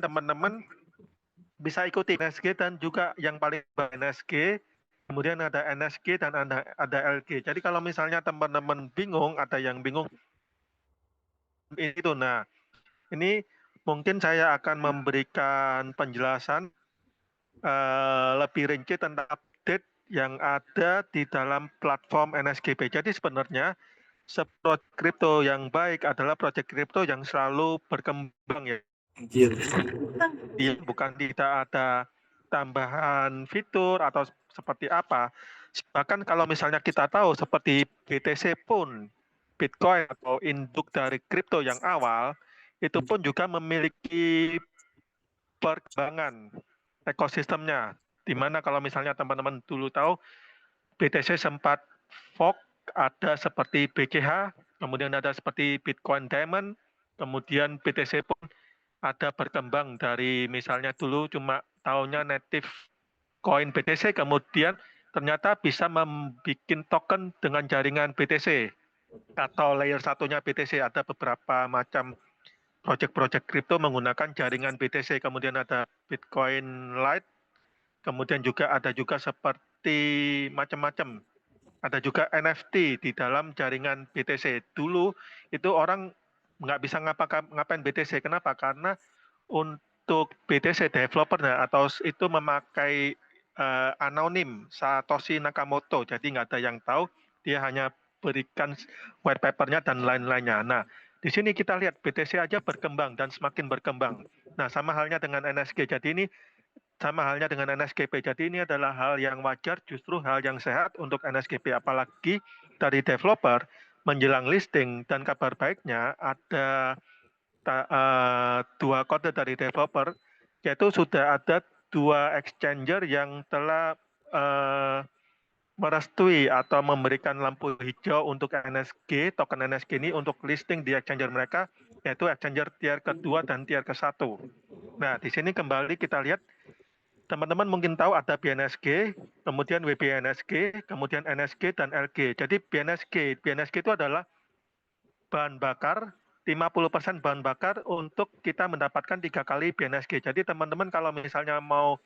teman-teman bisa ikuti NSG dan juga yang paling NSG, kemudian ada NSG dan ada LG. Jadi kalau misalnya teman-teman bingung, ada yang bingung itu. Nah, ini mungkin saya akan memberikan penjelasan lebih rinci tentang update yang ada di dalam platform NSGB. Jadi sebenarnya proyek kripto yang baik adalah proyek kripto yang selalu berkembang ya. Bukan tidak ada tambahan fitur atau seperti apa. Bahkan kalau misalnya kita tahu seperti BTC pun, Bitcoin atau induk dari kripto yang awal, itu pun juga memiliki perkembangan ekosistemnya. Di mana kalau misalnya teman-teman dulu tahu, BTC sempat fork, ada seperti BCH, kemudian ada seperti Bitcoin Diamond, kemudian BTC pun ada berkembang dari misalnya dulu cuma tahunya native coin BTC, kemudian ternyata bisa membuat token dengan jaringan BTC atau layer satunya BTC. Ada beberapa macam proyek-proyek kripto menggunakan jaringan BTC, kemudian ada Bitcoin Lite, kemudian juga ada juga seperti macam-macam. Ada juga NFT di dalam jaringan BTC. Dulu itu orang nggak bisa ngapain BTC. Kenapa? Karena untuk BTC developer atau itu memakai anonim Satoshi Nakamoto. Jadi nggak ada yang tahu. Dia hanya berikan white papernya dan lain-lainnya. Nah, di sini kita lihat BTC aja berkembang dan semakin berkembang. Nah, sama halnya dengan NSG. Jadi ini sama halnya dengan NSGP. Jadi ini adalah hal yang wajar, justru hal yang sehat untuk NSGP. Apalagi dari developer menjelang listing, dan kabar baiknya ada dua kode dari developer, yaitu sudah ada dua exchanger yang telah merestui atau memberikan lampu hijau untuk NSG, token NSG ini untuk listing di exchanger mereka, yaitu exchanger tier kedua dan tier ke-1. Nah, di sini kembali kita lihat, teman-teman mungkin tahu ada BNSG, kemudian WBNSG, kemudian NSG dan LG. Jadi BNSG itu adalah bahan bakar, 50% bahan bakar untuk kita mendapatkan 3 kali BNSG. Jadi teman-teman kalau misalnya mau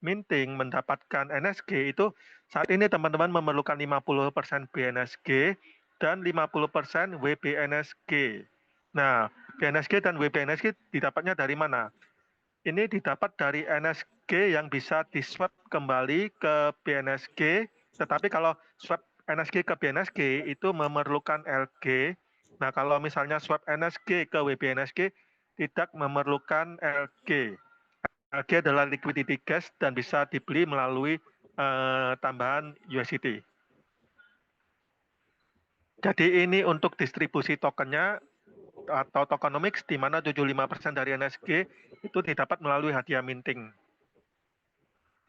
minting mendapatkan NSG itu saat ini teman-teman memerlukan 50% BNSG dan 50% WBNSG. Nah, BNSG dan WBNSG didapatnya dari mana? Ini didapat dari NSG yang bisa di-swap kembali ke BNSG, tetapi kalau swap NSG ke BNSG itu memerlukan LG. Nah, kalau misalnya swap NSG ke WBNSG tidak memerlukan LG. LG adalah liquidity gas dan bisa dibeli melalui tambahan USDT. Jadi ini untuk distribusi tokennya atau tokenomics, di mana 75% dari NSG itu didapat melalui hadiah minting.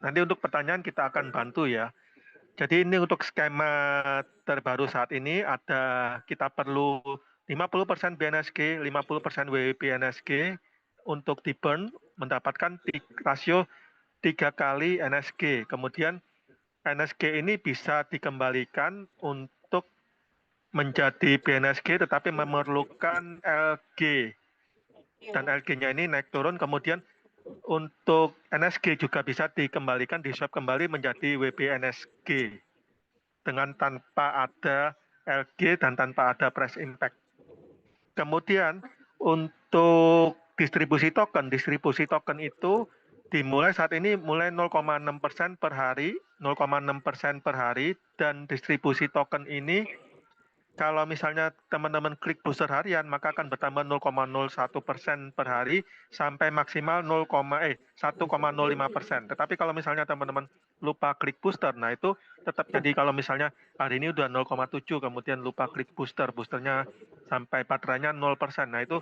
Nanti untuk pertanyaan kita akan bantu ya. Jadi ini untuk skema terbaru saat ini ada kita perlu 50% BNSG, 50% WBNSG untuk di burn mendapatkan rasio 3 kali NSG. Kemudian NSG ini bisa dikembalikan untuk menjadi BNSG tetapi memerlukan LG. Dan LG-nya ini naik turun, kemudian untuk NSG juga bisa dikembalikan, di-swap kembali menjadi WBNSG dengan tanpa ada LG dan tanpa ada price impact. Kemudian untuk distribusi token itu dimulai saat ini mulai 0,6% per hari, 0,6% per hari, dan distribusi token ini kalau misalnya teman-teman klik booster harian, maka akan bertambah 0,01% per hari sampai maksimal 1,05%. Tetapi kalau misalnya teman-teman lupa klik booster, nah itu tetap jadi kalau misalnya hari ini udah 0,7, kemudian lupa klik boosternya sampai baterainya 0%. Nah itu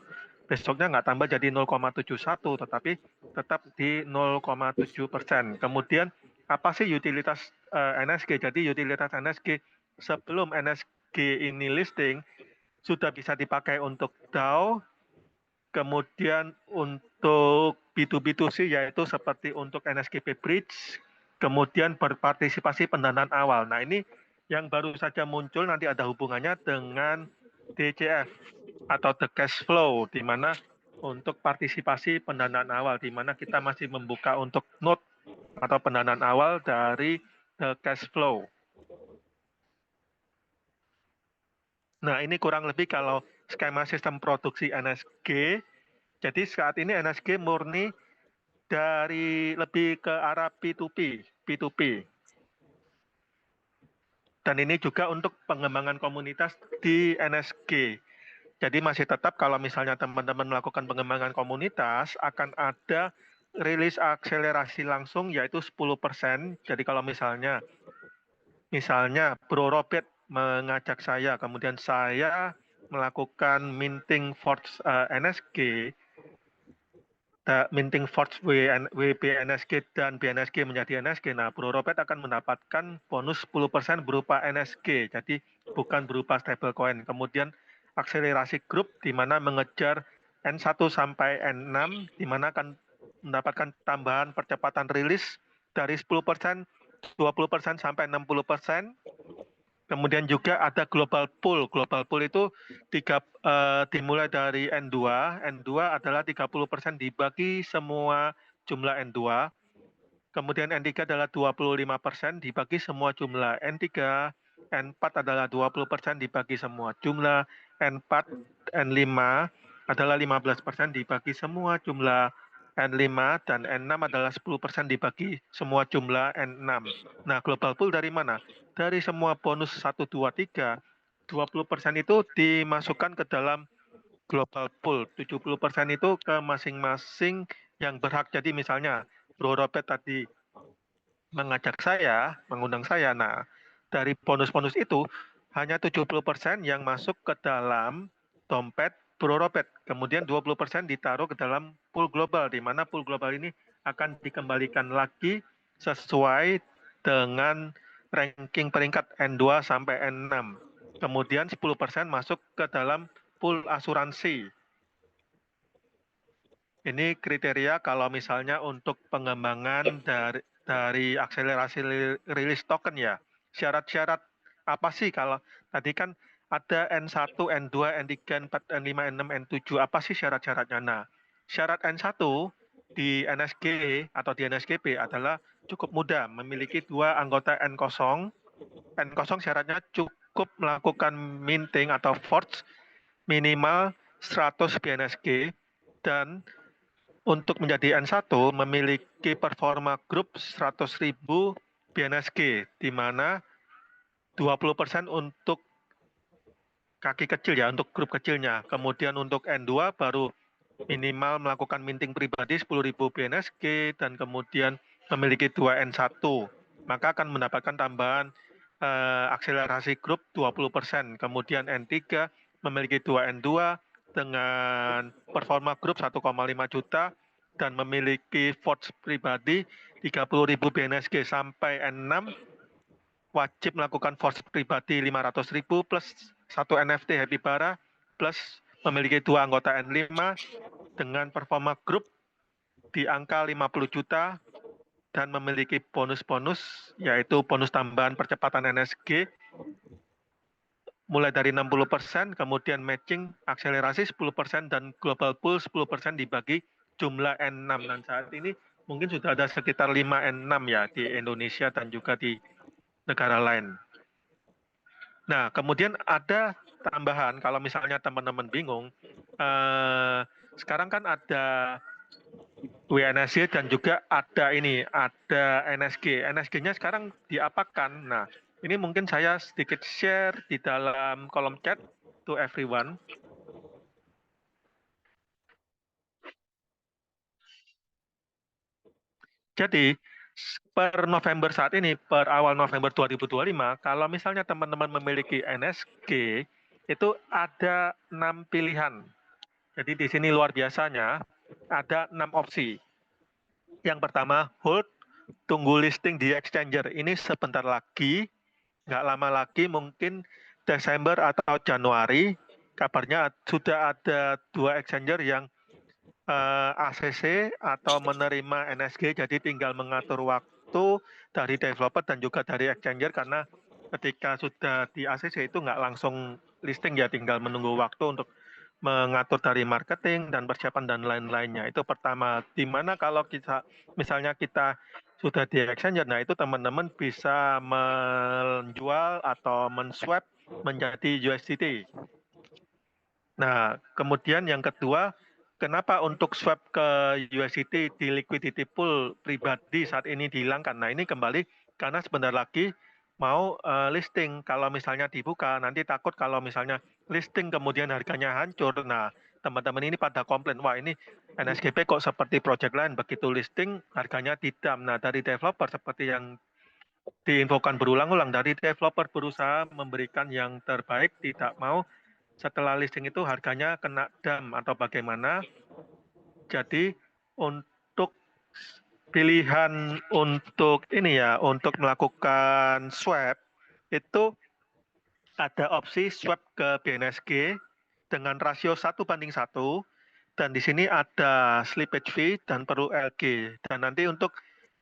besoknya nggak tambah jadi 0,71, tetapi tetap di 0,7%. Kemudian apa sih utilitas NSG? Jadi utilitas NSG sebelum NSG ini listing sudah bisa dipakai untuk DAO, kemudian untuk B2B2C yaitu seperti untuk NSGP Bridge, kemudian berpartisipasi pendanaan awal. Nah ini yang baru saja muncul, nanti ada hubungannya dengan DCF atau the cash flow, di mana untuk partisipasi pendanaan awal, di mana kita masih membuka untuk note atau pendanaan awal dari cash flow. Nah, ini kurang lebih kalau skema sistem produksi NSG. Jadi saat ini NSG murni dari lebih ke arah P2P, P2P. Dan ini juga untuk pengembangan komunitas di NSG. Jadi masih tetap kalau misalnya teman-teman melakukan pengembangan komunitas, akan ada rilis akselerasi langsung yaitu 10%. Jadi kalau misalnya Bro Robert mengajak saya, kemudian saya melakukan minting Forge NSG, minting Forge WBNSG dan BNSG menjadi NSG. Nah, Bro Robert akan mendapatkan bonus 10% berupa NSG, jadi bukan berupa stablecoin. Kemudian akselerasi grup di mana mengejar N1 sampai N6, di mana akan mendapatkan tambahan percepatan rilis dari 10%, 20% sampai 60%. Kemudian juga ada global pool. Global pool itu dimulai dari N2. N2 adalah 30% dibagi semua jumlah N2. Kemudian N3 adalah 25% dibagi semua jumlah N3. N4 adalah 20% dibagi semua jumlah N4. N5 adalah 15% dibagi semua jumlah N5, dan N6 adalah 10% dibagi semua jumlah N6. Nah, global pool dari mana? Dari semua bonus 1, 2, 3, 20% itu dimasukkan ke dalam global pool. 70% itu ke masing-masing yang berhak. Jadi misalnya Bro Robert tadi mengundang saya. Nah, dari bonus-bonus itu hanya 70% yang masuk ke dalam dompet Bro Robert. Kemudian 20% ditaruh ke dalam pool global, di mana pool global ini akan dikembalikan lagi sesuai dengan ranking peringkat N2 sampai N6. Kemudian 10% masuk ke dalam pool asuransi. Ini kriteria kalau misalnya untuk pengembangan dari akselerasi rilis token ya. Syarat-syarat apa sih kalau tadi kan ada N1, N2, N3, N4, N5, N6, N7. Apa sih syarat-syaratnya? Nah, syarat N1 di NSG atau di NSGB adalah cukup mudah, memiliki 2 anggota N0. N0 syaratnya cukup melakukan minting atau forge minimal 100 BNSG, dan untuk menjadi N1 memiliki performa grup 100.000 BNSG, di mana 20% untuk kaki kecil ya, untuk grup kecilnya. Kemudian untuk N2 baru minimal melakukan minting pribadi 10.000 BNSG, dan kemudian memiliki 2 N1. Maka akan mendapatkan tambahan akselerasi grup 20%. Kemudian N3 memiliki 2 N2 dengan performa grup 1,5 juta dan memiliki forge pribadi 30.000 BNSG. Sampai N6 wajib melakukan forge pribadi 500.000 plus 1 NFT Happy Bara plus memiliki 2 anggota N5 dengan performa grup di angka 50 juta dan memiliki bonus-bonus, yaitu bonus tambahan percepatan NSG mulai dari 60%, kemudian matching akselerasi 10%, dan global pool 10% dibagi jumlah N6. Dan saat ini mungkin sudah ada sekitar 5 N6 ya di Indonesia dan juga di negara lain. Nah, kemudian ada tambahan kalau misalnya teman-teman bingung, sekarang kan ada WNSG dan juga ada NSG. NSG-nya sekarang diapakan? Nah, ini mungkin saya sedikit share di dalam kolom chat to everyone. Jadi, per November saat ini, per awal November 2025, kalau misalnya teman-teman memiliki NSG, itu ada 6 pilihan. Jadi di sini luar biasanya, ada 6 opsi. Yang pertama, hold, tunggu listing di exchanger. Ini sebentar lagi, nggak lama lagi, mungkin Desember atau Januari, kabarnya sudah ada 2 exchanger yang ACC atau menerima NSG, jadi tinggal mengatur waktu dari developer dan juga dari exchanger, karena ketika sudah di ACC itu nggak langsung listing ya, tinggal menunggu waktu untuk mengatur dari marketing dan persiapan dan lain-lainnya. Itu pertama. Di mana kalau kita misalnya kita sudah di exchanger, nah itu teman-teman bisa menjual atau men-swap menjadi USDT. Nah, kemudian yang kedua, kenapa untuk swap ke USDT di liquidity pool pribadi saat ini dihilangkan? Nah, ini kembali karena sebentar lagi mau listing. Kalau misalnya dibuka, nanti takut kalau misalnya listing kemudian harganya hancur. Nah, teman-teman ini pada komplain, wah ini NSGP kok seperti project lain, begitu listing harganya didam. Nah, dari developer seperti yang diinfokan berulang-ulang, dari developer berusaha memberikan yang terbaik, tidak mau setelah listing itu harganya kena dam atau bagaimana. Jadi untuk pilihan untuk ini ya, untuk melakukan swap itu ada opsi swap ke BNSG dengan rasio 1:1 dan di sini ada slippage fee dan perlu LG. Dan nanti untuk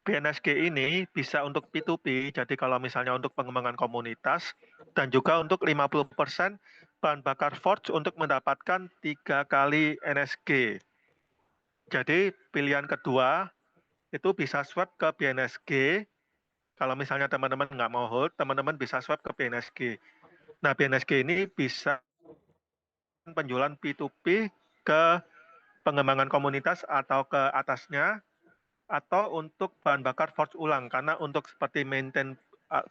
BNSG ini bisa untuk P2P, jadi kalau misalnya untuk pengembangan komunitas dan juga untuk 50% bahan bakar forge untuk mendapatkan 3 kali NSG. Jadi pilihan kedua itu bisa swap ke BNSG. Kalau misalnya teman-teman nggak mau hold, teman-teman bisa swap ke BNSG. Nah, BNSG ini bisa penjualan P2P ke pengembangan komunitas atau ke atasnya, atau untuk bahan bakar forge ulang. Karena untuk seperti maintain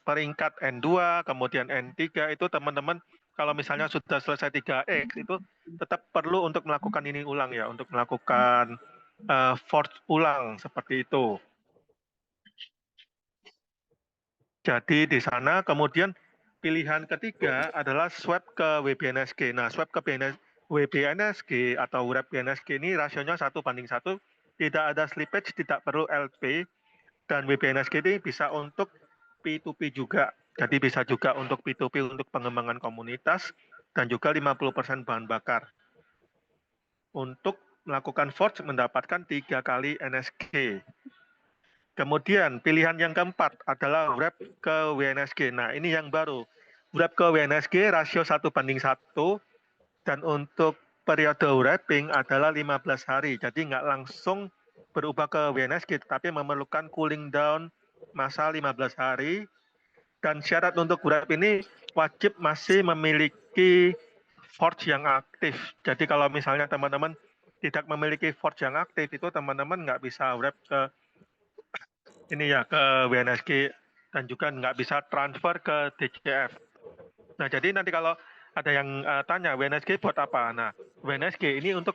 peringkat N2, kemudian N3, itu teman-teman kalau misalnya sudah selesai 3X, itu tetap perlu untuk melakukan ini ulang ya, untuk melakukan forge ulang, seperti itu. Jadi di sana kemudian pilihan ketiga adalah swap ke WBNSG. Nah, swap ke WBNSG atau wrap BNSG ini rasionya 1:1, tidak ada slippage, tidak perlu LP, dan WBNSG ini bisa untuk P2P juga. Jadi bisa juga untuk P2P untuk pengembangan komunitas dan juga 50% bahan bakar. Untuk melakukan forge mendapatkan 3 kali NSG. Kemudian pilihan yang keempat adalah wrap ke WNSG. Nah, ini yang baru. Wrap ke WNSG rasio 1:1 dan untuk periode wrapping adalah 15 hari. Jadi nggak langsung berubah ke WNSG, tapi memerlukan cooling down masa 15 hari. Dan syarat untuk wrap ini wajib masih memiliki forge yang aktif. Jadi kalau misalnya teman-teman tidak memiliki forge yang aktif, itu teman-teman nggak bisa wrap ke ini ya, ke WNSG dan juga nggak bisa transfer ke DCF. Nah, jadi nanti kalau ada yang tanya WNSG buat apa? Nah, WNSG ini untuk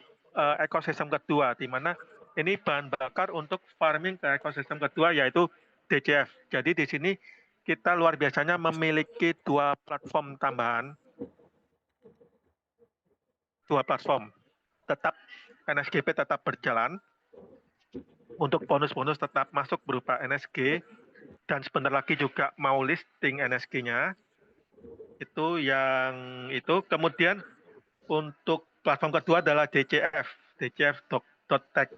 ekosistem kedua, di mana ini bahan bakar untuk farming ke ekosistem kedua yaitu DCF. Jadi di sini kita luar biasanya memiliki dua platform tambahan, tetap NSGP tetap berjalan, untuk bonus-bonus tetap masuk berupa NSG, dan sebentar lagi juga mau listing NSG-nya. Itu yang itu. Kemudian untuk platform kedua adalah DCF, DCF.tech.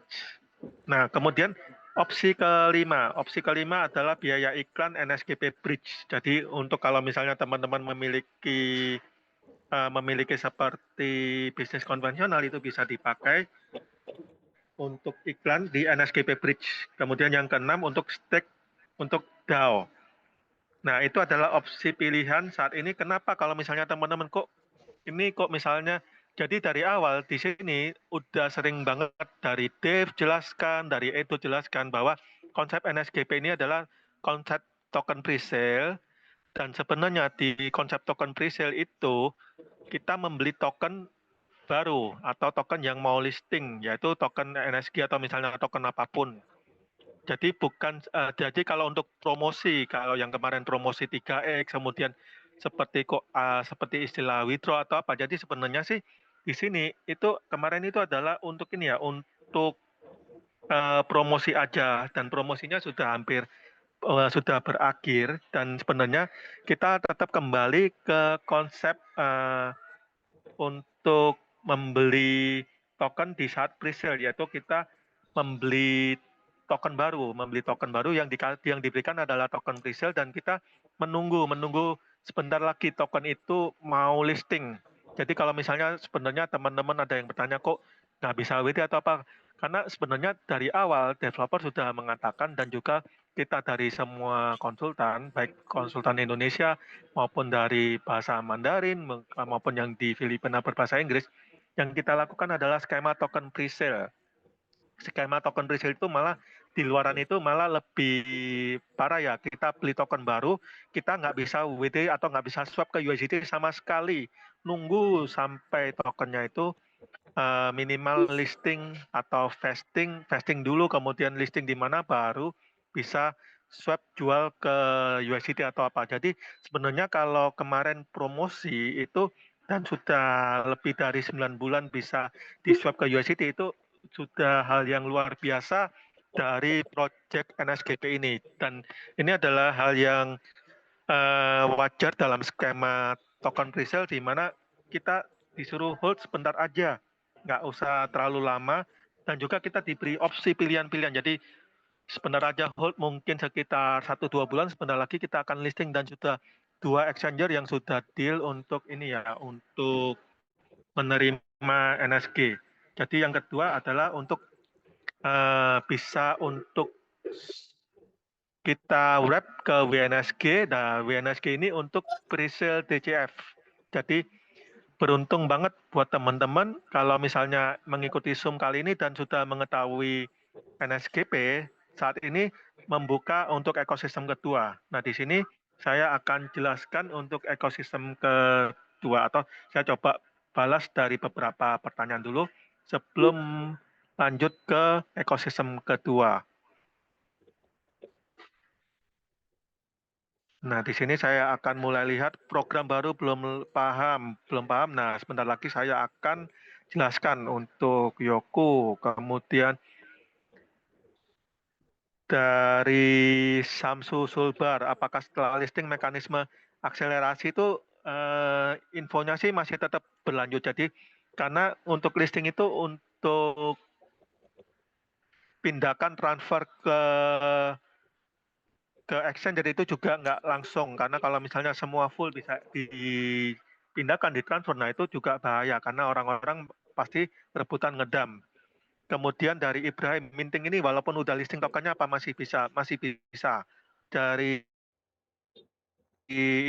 Nah, kemudian opsi kelima adalah biaya iklan NSGP Bridge. Jadi untuk kalau misalnya teman-teman memiliki seperti bisnis konvensional, itu bisa dipakai untuk iklan di NSGP Bridge. Kemudian yang keenam untuk stake untuk DAO. Nah, itu adalah opsi pilihan saat ini. Kenapa kalau misalnya teman-teman kok misalnya, jadi dari awal di sini udah sering banget dari Dave jelaskan, dari Edo jelaskan bahwa konsep NSGP ini adalah konsep token presale, dan sebenarnya di konsep token presale itu kita membeli token baru atau token yang mau listing, yaitu token NSG atau misalnya token apapun. Jadi kalau untuk promosi, kalau yang kemarin promosi 3X, kemudian seperti istilah withdraw atau apa. Jadi sebenarnya sih di sini itu kemarin itu adalah untuk ini ya, untuk promosi aja, dan promosinya sudah sudah berakhir, dan sebenarnya kita tetap kembali ke konsep untuk membeli token di saat presale, yaitu kita membeli membeli token baru yang diberikan adalah token presale, dan kita menunggu sebentar lagi token itu mau listing. Jadi kalau misalnya sebenarnya teman-teman ada yang bertanya kok nggak bisa WD atau apa, karena sebenarnya dari awal developer sudah mengatakan dan juga kita dari semua konsultan, baik konsultan Indonesia maupun dari bahasa Mandarin maupun yang di Filipina berbahasa Inggris, yang kita lakukan adalah skema token presale. Skema token presale itu malah di luaran itu malah lebih parah ya. Kita beli token baru, kita nggak bisa WD atau nggak bisa swap ke USDT sama sekali. Nunggu sampai tokennya itu minimal listing atau vesting dulu, kemudian listing di mana baru bisa swap jual ke USDT atau apa. Jadi sebenarnya kalau kemarin promosi itu dan sudah lebih dari 9 bulan bisa di swap ke USDT itu sudah hal yang luar biasa dari project NSGP ini. Dan ini adalah hal yang wajar dalam skema token presale di mana kita disuruh hold sebentar aja, nggak usah terlalu lama, dan juga kita diberi opsi pilihan-pilihan. Jadi sebentar aja hold mungkin sekitar 1-2 bulan, sebentar lagi kita akan listing dan sudah 2 exchanger yang sudah deal untuk ini ya, untuk menerima NSG. Jadi yang kedua adalah untuk bisa untuk kita wrap ke WNSG. Nah, WNSG ini untuk presale DCF. Jadi beruntung banget buat teman-teman kalau misalnya mengikuti Zoom kali ini dan sudah mengetahui NSGP saat ini membuka untuk ekosistem kedua. Nah, di sini saya akan jelaskan untuk ekosistem kedua atau saya coba balas dari beberapa pertanyaan dulu sebelum lanjut ke ekosistem kedua. Nah, di sini saya akan mulai lihat program baru belum paham. Nah, sebentar lagi saya akan jelaskan untuk Yoku. Kemudian dari Samsu Sulbar, apakah setelah listing mekanisme akselerasi itu infonya sih masih tetap berlanjut. Jadi karena untuk listing itu untuk pindahkan transfer ke exchange, jadi itu juga nggak langsung, karena kalau misalnya semua full bisa dipindahkan, ditransfer, nah itu juga bahaya karena orang-orang pasti rebutan ngedam. Kemudian dari Ibrahim, minting ini walaupun udah listing tokennya apa masih bisa dari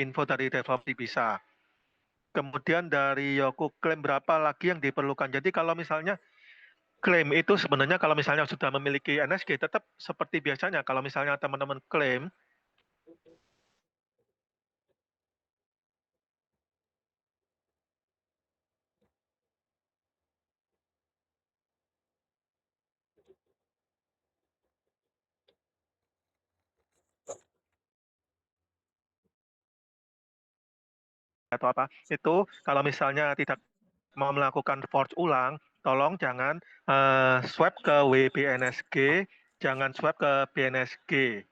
info dari developer bisa. Kemudian dari Yoku, klaim berapa lagi yang diperlukan. Jadi kalau misalnya klaim itu sebenarnya kalau misalnya sudah memiliki NSG tetap seperti biasanya. Kalau misalnya teman-teman klaim atau apa, itu kalau misalnya tidak mau melakukan forge ulang, tolong jangan swap ke WBNSG, jangan swap ke BNSG.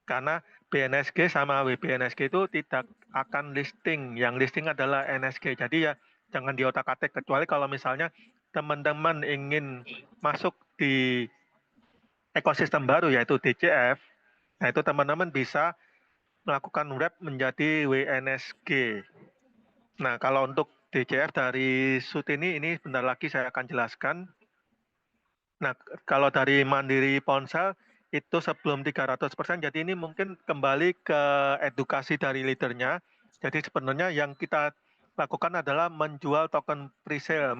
Karena BNSG sama WBNSG itu tidak akan listing. Yang listing adalah NSG. Jadi ya jangan diotak-atik, kecuali kalau misalnya teman-teman ingin masuk di ekosistem baru yaitu DCF, nah itu teman-teman bisa melakukan wrap menjadi WNSG. Nah, kalau untuk DCF dari Sutini ini bentar lagi saya akan jelaskan. Nah, kalau dari Mandiri Ponsel itu sebelum 300%, jadi ini mungkin kembali ke edukasi dari leadernya. Jadi sebenarnya yang kita lakukan adalah menjual token presale.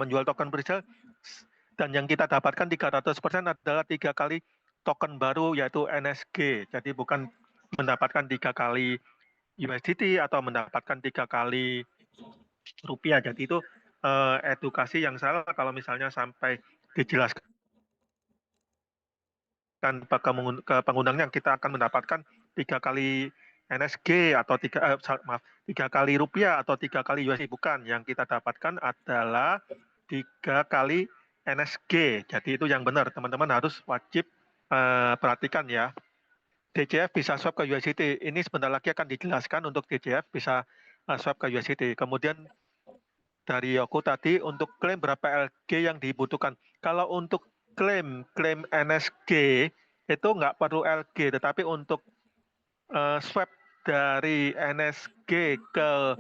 Dan yang kita dapatkan 300% adalah 3 kali token baru yaitu NSG. Jadi bukan mendapatkan 3 kali USDT atau mendapatkan 3 kali rupiah. Jadi itu edukasi yang salah kalau misalnya sampai dijelaskan ke pengundangnya, kita akan mendapatkan 3 kali NSG atau 3 kali rupiah atau 3 kali USD. Bukan, yang kita dapatkan adalah 3 kali NSG. Jadi itu yang benar, teman-teman harus wajib perhatikan ya. DCF bisa swap ke USDT. Ini sebentar lagi akan dijelaskan untuk DCF bisa swap ke USDT. Kemudian dari Yoku tadi untuk klaim berapa LG yang dibutuhkan. Kalau untuk klaim NSG itu nggak perlu LG, tetapi untuk swap dari NSG ke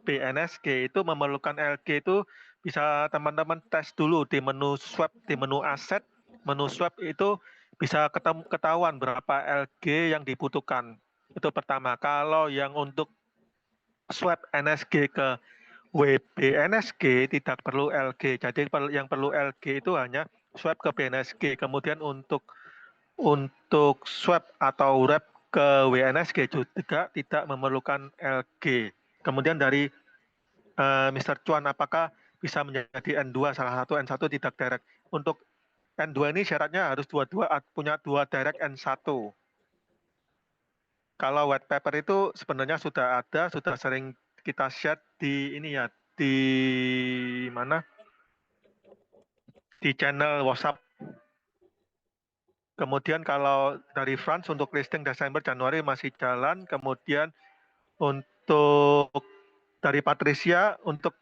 BNSG itu memerlukan LG itu bisa teman-teman tes dulu di menu swap, di menu aset, menu swap itu bisa ketahuan berapa LG yang dibutuhkan. Itu pertama. Kalau yang untuk swap NSG ke WBNSG tidak perlu LG. Jadi yang perlu LG itu hanya swap ke BNSG. Kemudian untuk swap atau wrap ke WNSG juga tidak memerlukan LG. Kemudian dari Mr. Chuan, apakah bisa menjadi N2 salah satu N1 tidak direct? Untuk N2 ini syaratnya harus punya dua direct N1. Kalau white paper itu sebenarnya sudah ada, sudah sering kita share di ini ya, di mana? Di channel WhatsApp. Kemudian kalau dari France untuk listing Desember Januari masih jalan. Kemudian untuk dari Patricia untuk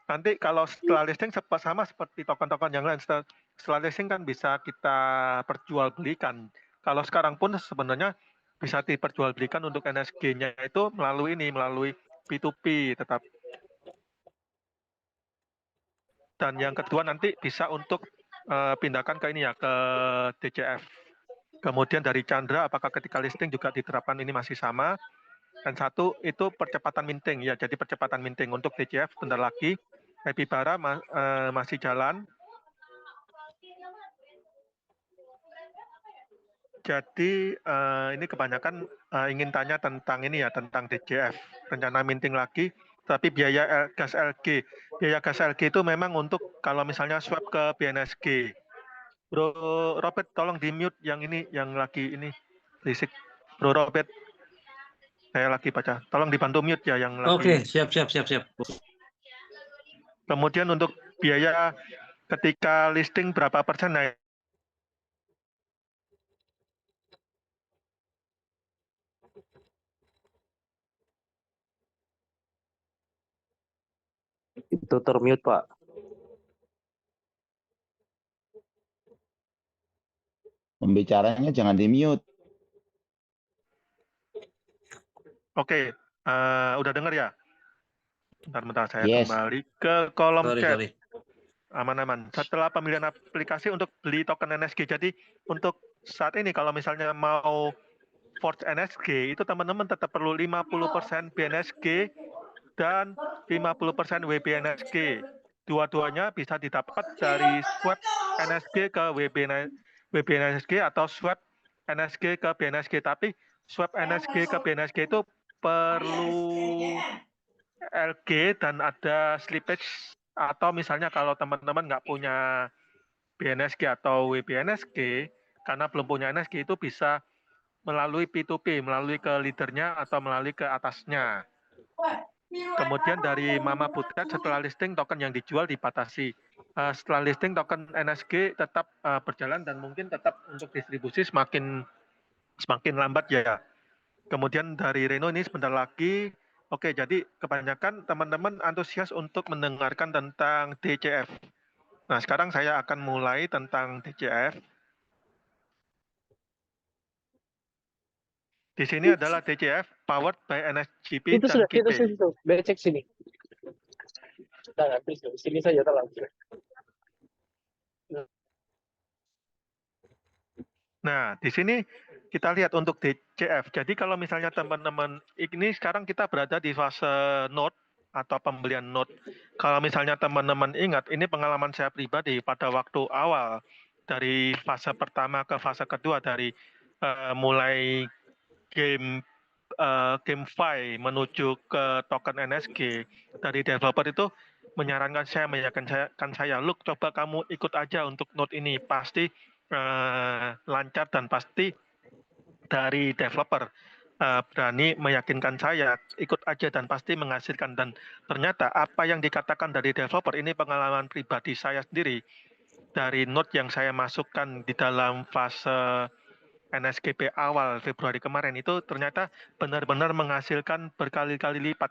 nanti kalau setelah listing sama seperti token-token yang lain. Setelah listing kan bisa kita perjualbelikan. Kalau sekarang pun sebenarnya bisa diperjualbelikan untuk NSG-nya itu melalui P2P tetap. Dan yang kedua nanti bisa untuk pindahkan ke ini ya, ke DCF. Kemudian dari Chandra, apakah ketika listing juga diterapkan ini masih sama? Dan satu itu percepatan minting ya, jadi percepatan minting untuk DCF bentar lagi. Happy Bara masih jalan. Jadi ini kebanyakan ingin tanya tentang ini ya, tentang DCF, rencana minting lagi. Tapi biaya gas LG itu memang untuk kalau misalnya swap ke BNSG. Bro Robert, tolong di mute yang ini, yang lagi ini berisik. Bro Robert, saya lagi baca. Tolong dibantu mute ya yang lagi. Oke, siap. Kemudian untuk biaya ketika listing berapa persen? Nah, Itu termute, Pak. Pembicaranya jangan di-mute. Oke, udah dengar ya? Bentar, saya Yes. kembali ke kolom chat. Sorry. Aman-aman. Setelah pemilihan aplikasi untuk beli token NSG, jadi untuk saat ini kalau misalnya mau forge NSG, itu teman-teman tetap perlu 50% BNSG dan 50% WBNSG. Dua-duanya bisa didapat dari swap NSG ke WBNSG atau swap NSG ke BNSG. Tapi swap NSG ke BNSG itu perlu LG dan ada slippage, atau misalnya kalau teman-teman nggak punya BNSG atau WBNSG, karena belum punya NSG itu bisa melalui P2P, melalui ke leadernya atau melalui ke atasnya. Kemudian dari Mama Butet, setelah listing token yang dijual dibatasi. Setelah listing token NSG tetap berjalan dan mungkin tetap untuk distribusi semakin lambat ya. Kemudian dari Reno ini sebentar lagi. Oke, jadi kebanyakan teman-teman antusias untuk mendengarkan tentang DCF. Nah, sekarang saya akan mulai tentang DCF. Di sini adalah DCF powered by NSGP Itu dan sudah, itu. Becek sini. Nah, sini saja tolong. Nah, di sini kita lihat untuk DCF. Jadi kalau misalnya teman-teman, ini sekarang kita berada di fase node atau pembelian node. Kalau misalnya teman-teman ingat, ini pengalaman saya pribadi pada waktu awal dari fase pertama ke fase kedua, dari mulai GameFi menuju ke token NSG, dari developer itu menyarankan saya, meyakinkan saya, Look, coba kamu ikut aja untuk node ini, pasti lancar dan pasti dari developer berani meyakinkan saya ikut aja dan pasti menghasilkan. Dan ternyata apa yang dikatakan dari developer ini pengalaman pribadi saya sendiri dari node yang saya masukkan di dalam fase NSGP awal Februari kemarin itu ternyata benar-benar menghasilkan berkali-kali lipat.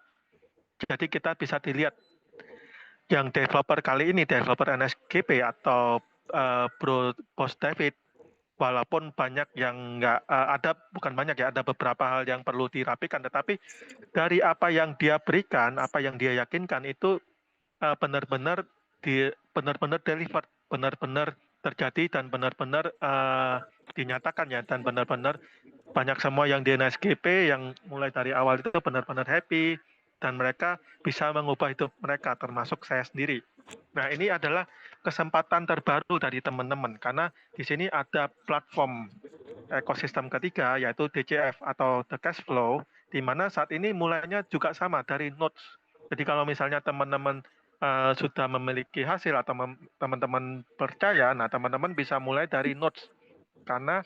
Jadi kita bisa dilihat yang developer kali ini, developer NSGP atau Bro Bos David, walaupun banyak yang bukan banyak ya, ada beberapa hal yang perlu dirapikan, tetapi dari apa yang dia berikan, apa yang dia yakinkan itu benar-benar benar-benar delivered, benar-benar terjadi dan benar-benar dinyatakan ya, dan benar-benar banyak semua yang di NSGP yang mulai dari awal itu benar-benar happy dan mereka bisa mengubah hidup mereka, termasuk saya sendiri. Nah, ini adalah kesempatan terbaru dari teman-teman karena di sini ada platform ekosistem ketiga yaitu DCF atau The Cash Flow, di mana saat ini mulainya juga sama dari nodes. Jadi kalau misalnya teman-teman sudah memiliki hasil atau teman-teman percaya, nah teman-teman bisa mulai dari nodes karena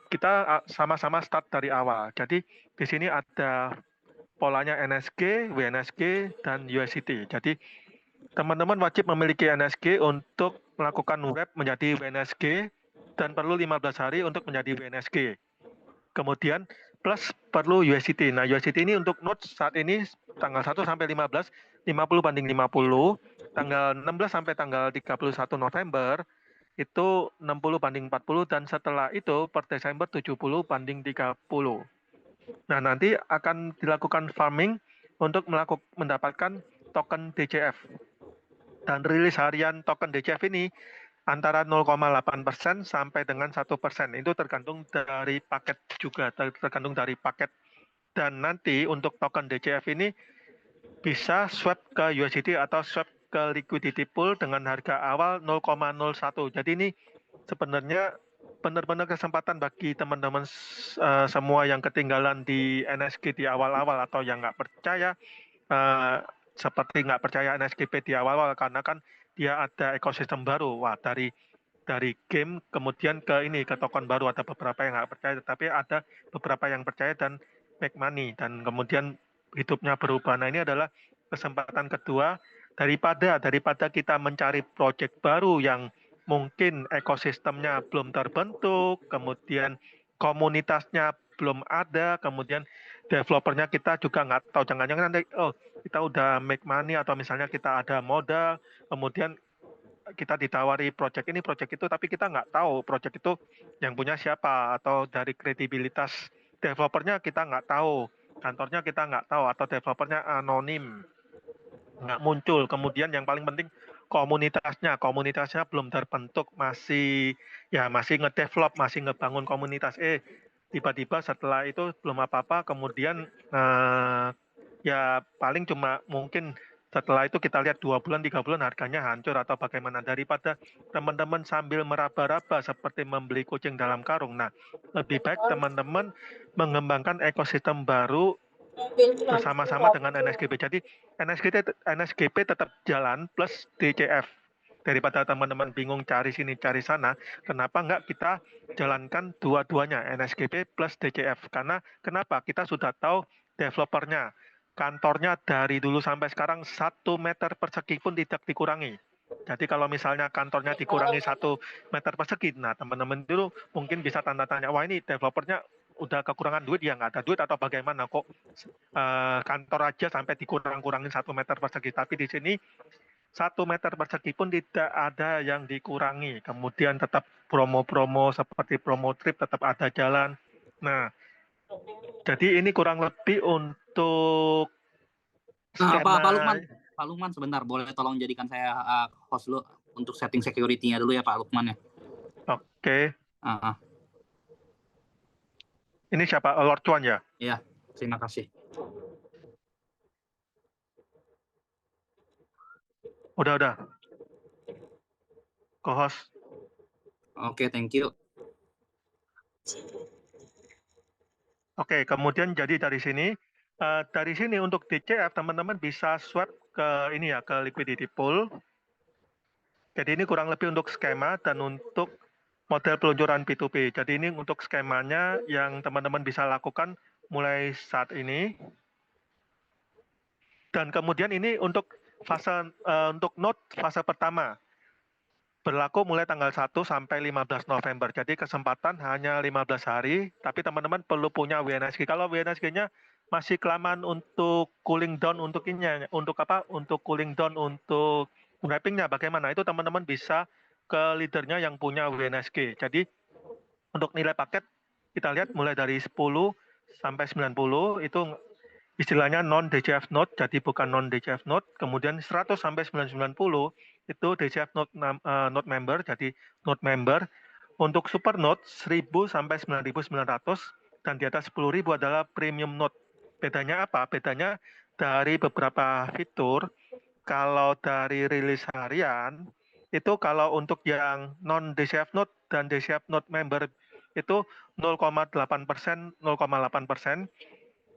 kita sama-sama start dari awal. Jadi di sini ada polanya NSG, WNSG, dan USDT. Jadi teman-teman wajib memiliki NSG untuk melakukan wrap menjadi WNSG dan perlu 15 hari untuk menjadi WNSG. Kemudian plus perlu USDT. Nah, USDT ini untuk nodes saat ini tanggal 1 sampai 15, 50/50, tanggal 16 sampai tanggal 31 November itu 60/40 dan setelah itu per Desember 70/30. Nah, nanti akan dilakukan farming untuk mendapatkan token DCF. Dan rilis harian token DCF ini antara 0,8% sampai dengan 1%. Itu tergantung dari paket juga, tergantung dari paket. Dan nanti untuk token DCF ini bisa swap ke USDT atau swap ke liquidity pool dengan harga awal 0,01. Jadi ini sebenarnya benar-benar kesempatan bagi teman-teman semua yang ketinggalan di NSG di awal-awal atau yang nggak percaya, seperti nggak percaya NSGP di awal-awal karena kan dia ada ekosistem baru. Wah, dari game kemudian ke token baru, ada beberapa yang nggak percaya, tetapi ada beberapa yang percaya dan make money dan kemudian hidupnya berubah. Nah, ini adalah kesempatan kedua daripada kita mencari project baru yang mungkin ekosistemnya belum terbentuk, kemudian komunitasnya belum ada, kemudian developernya kita juga nggak tahu, jangan-jangan nanti kita udah make money atau misalnya kita ada modal, kemudian kita ditawari project ini, project itu, tapi kita nggak tahu project itu yang punya siapa, atau dari kredibilitas developernya kita nggak tahu, kantornya kita nggak tahu, atau developernya anonim, nggak muncul. Kemudian yang paling penting komunitasnya belum terbentuk, masih ngedevelop, masih ngebangun komunitas. Tiba-tiba setelah itu belum apa-apa, kemudian ya paling cuma mungkin setelah itu kita lihat 2 bulan, 3 bulan harganya hancur atau bagaimana, daripada teman-teman sambil meraba-raba seperti membeli kucing dalam karung. Nah, lebih baik teman-teman mengembangkan ekosistem baru bersama-sama dengan NSGP. Jadi NSGP tetap jalan plus DCF. Daripada teman-teman bingung cari sini cari sana, kenapa nggak kita jalankan dua-duanya, NSGP plus DCF? Karena kenapa? Kita sudah tahu developernya, kantornya dari dulu sampai sekarang 1 meter persegi pun tidak dikurangi. Jadi kalau misalnya kantornya dikurangi 1 meter persegi, nah teman-teman dulu mungkin bisa tanda tanya, wah ini developernya udah kekurangan duit, ya nggak ada duit atau bagaimana kok kantor aja sampai dikurang-kurangin 1 meter persegi. Tapi di sini 1 meter persegi pun tidak ada yang dikurangi. Kemudian tetap promo-promo seperti promo trip tetap ada jalan. Nah, jadi ini kurang lebih untuk Pak Lukman sebentar, boleh tolong jadikan saya host dulu untuk setting security-nya dulu ya Pak Lukman ya. Oke. Ini siapa? Lord Chuan ya? Iya, terima kasih. Udah. Co-host. Oke, thank you. Oke, kemudian jadi dari sini untuk DCF teman-teman bisa swap ke ke liquidity pool. Jadi ini kurang lebih untuk skema dan untuk model peluncuran P2P. Jadi ini untuk skemanya yang teman-teman bisa lakukan mulai saat ini. Dan kemudian ini untuk untuk node fase pertama. Berlaku mulai tanggal 1 sampai 15 November. Jadi kesempatan hanya 15 hari, tapi teman-teman perlu punya WNSG. Kalau WNSG-nya masih kelamaan untuk cooling down untuk cooling down untuk wrapping-nya bagaimana? Itu teman-teman bisa ke leadernya yang punya WNSG. Jadi untuk nilai paket kita lihat mulai dari 10 sampai 90 itu istilahnya non DCF node, jadi bukan non DCF node. Kemudian 100 sampai 990 itu DCF node, node member, jadi node member. Untuk super node 1000 sampai 9900 dan di atas 10.000 adalah premium node. Bedanya apa? Bedanya dari beberapa fitur, kalau dari rilis harian itu kalau untuk yang non DCF node dan DCF node member itu 0,8%, 0,8%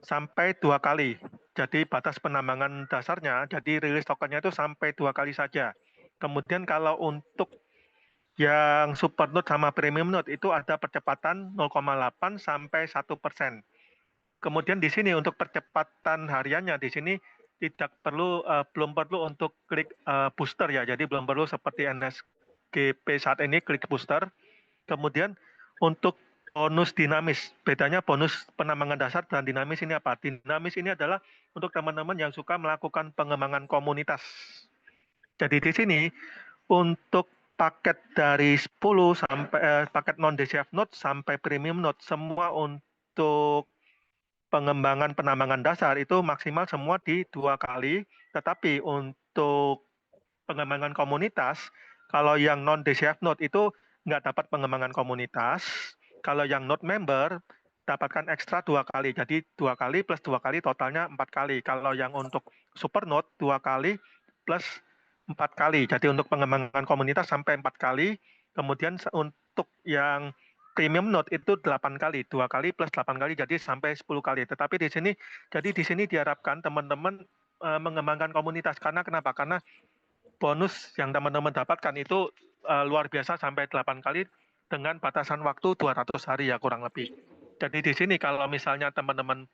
sampai 2 kali. Jadi batas penambangan dasarnya, jadi rilis tokennya itu sampai 2 kali saja. Kemudian kalau untuk yang super node sama premium node itu ada percepatan 0,8 sampai 1%. Kemudian di sini untuk percepatan hariannya di sini tidak perlu belum perlu untuk klik booster ya. Jadi belum perlu seperti NSGP saat ini klik booster. Kemudian untuk bonus dinamis, bedanya bonus penambangan dasar dan dinamis ini apa? Dinamis ini adalah untuk teman-teman yang suka melakukan pengembangan komunitas. Jadi di sini untuk paket dari 10 sampai paket non DCF node sampai premium node semua untuk pengembangan penambangan dasar itu maksimal semua di 2 kali, tetapi untuk pengembangan komunitas kalau yang non DCF node itu nggak dapat pengembangan komunitas, kalau yang node member dapatkan ekstra 2 kali, jadi 2 kali plus 2 kali totalnya 4 kali. Kalau yang untuk super node 2 kali plus 4 kali, jadi untuk pengembangan komunitas sampai 4 kali. Kemudian untuk yang premium node itu 8 kali, 2 kali plus 8 kali, jadi sampai 10 kali. Tetapi di sini, jadi di sini diharapkan teman-teman mengembangkan komunitas. Karena kenapa? Karena bonus yang teman-teman dapatkan itu luar biasa sampai 8 kali dengan batasan waktu 200 hari ya kurang lebih. Jadi di sini kalau misalnya teman-teman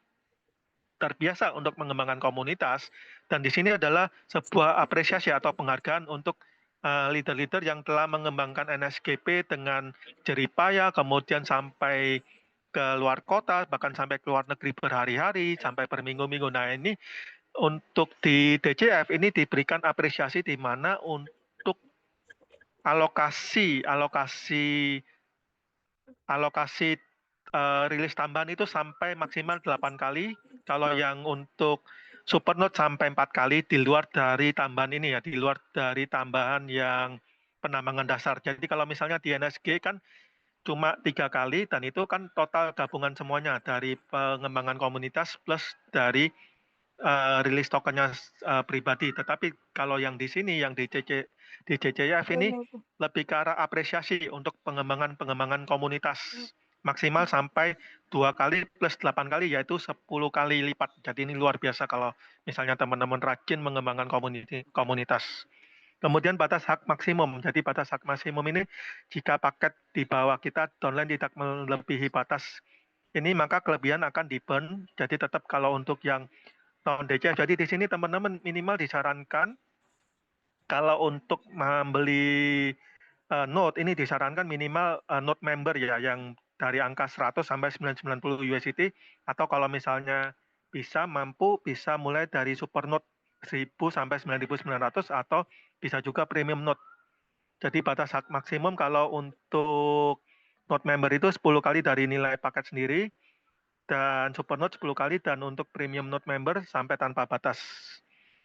terbiasa untuk mengembangkan komunitas, dan di sini adalah sebuah apresiasi atau penghargaan untuk leader-leader yang telah mengembangkan NSGP dengan jeripaya, kemudian sampai ke luar kota, bahkan sampai ke luar negeri berhari-hari, sampai berminggu-minggu. Nah ini untuk di DCF ini diberikan apresiasi di mana untuk alokasi rilis tambahan itu sampai maksimal 8 kali. Kalau yang untuk super node sampai 4 kali di luar dari tambahan ini ya, di luar dari tambahan yang penambangan dasar. Jadi kalau misalnya di NSG kan cuma 3 kali dan itu kan total gabungan semuanya dari pengembangan komunitas plus dari rilis tokennya pribadi. Tetapi kalau yang di sini yang di CCF ini lebih ke arah apresiasi untuk pengembangan komunitas maksimal sampai 2 kali plus 8 kali yaitu 10 kali lipat. Jadi ini luar biasa kalau misalnya teman-teman rajin mengembangkan komunitas. Kemudian batas hak maksimum. Jadi batas hak maksimum ini jika paket di bawah kita downline tidak melebihi batas ini maka kelebihan akan di-burn. Jadi tetap kalau untuk yang non DCF. Jadi di sini teman-teman minimal disarankan kalau untuk membeli node ini disarankan minimal node member ya yang dari angka 100 sampai 990 USDT atau kalau misalnya mampu bisa mulai dari super node 1000 sampai 9900 atau bisa juga premium node. Jadi batas hak maksimum kalau untuk node member itu 10 kali dari nilai paket sendiri dan super node 10 kali dan untuk premium node member sampai tanpa batas.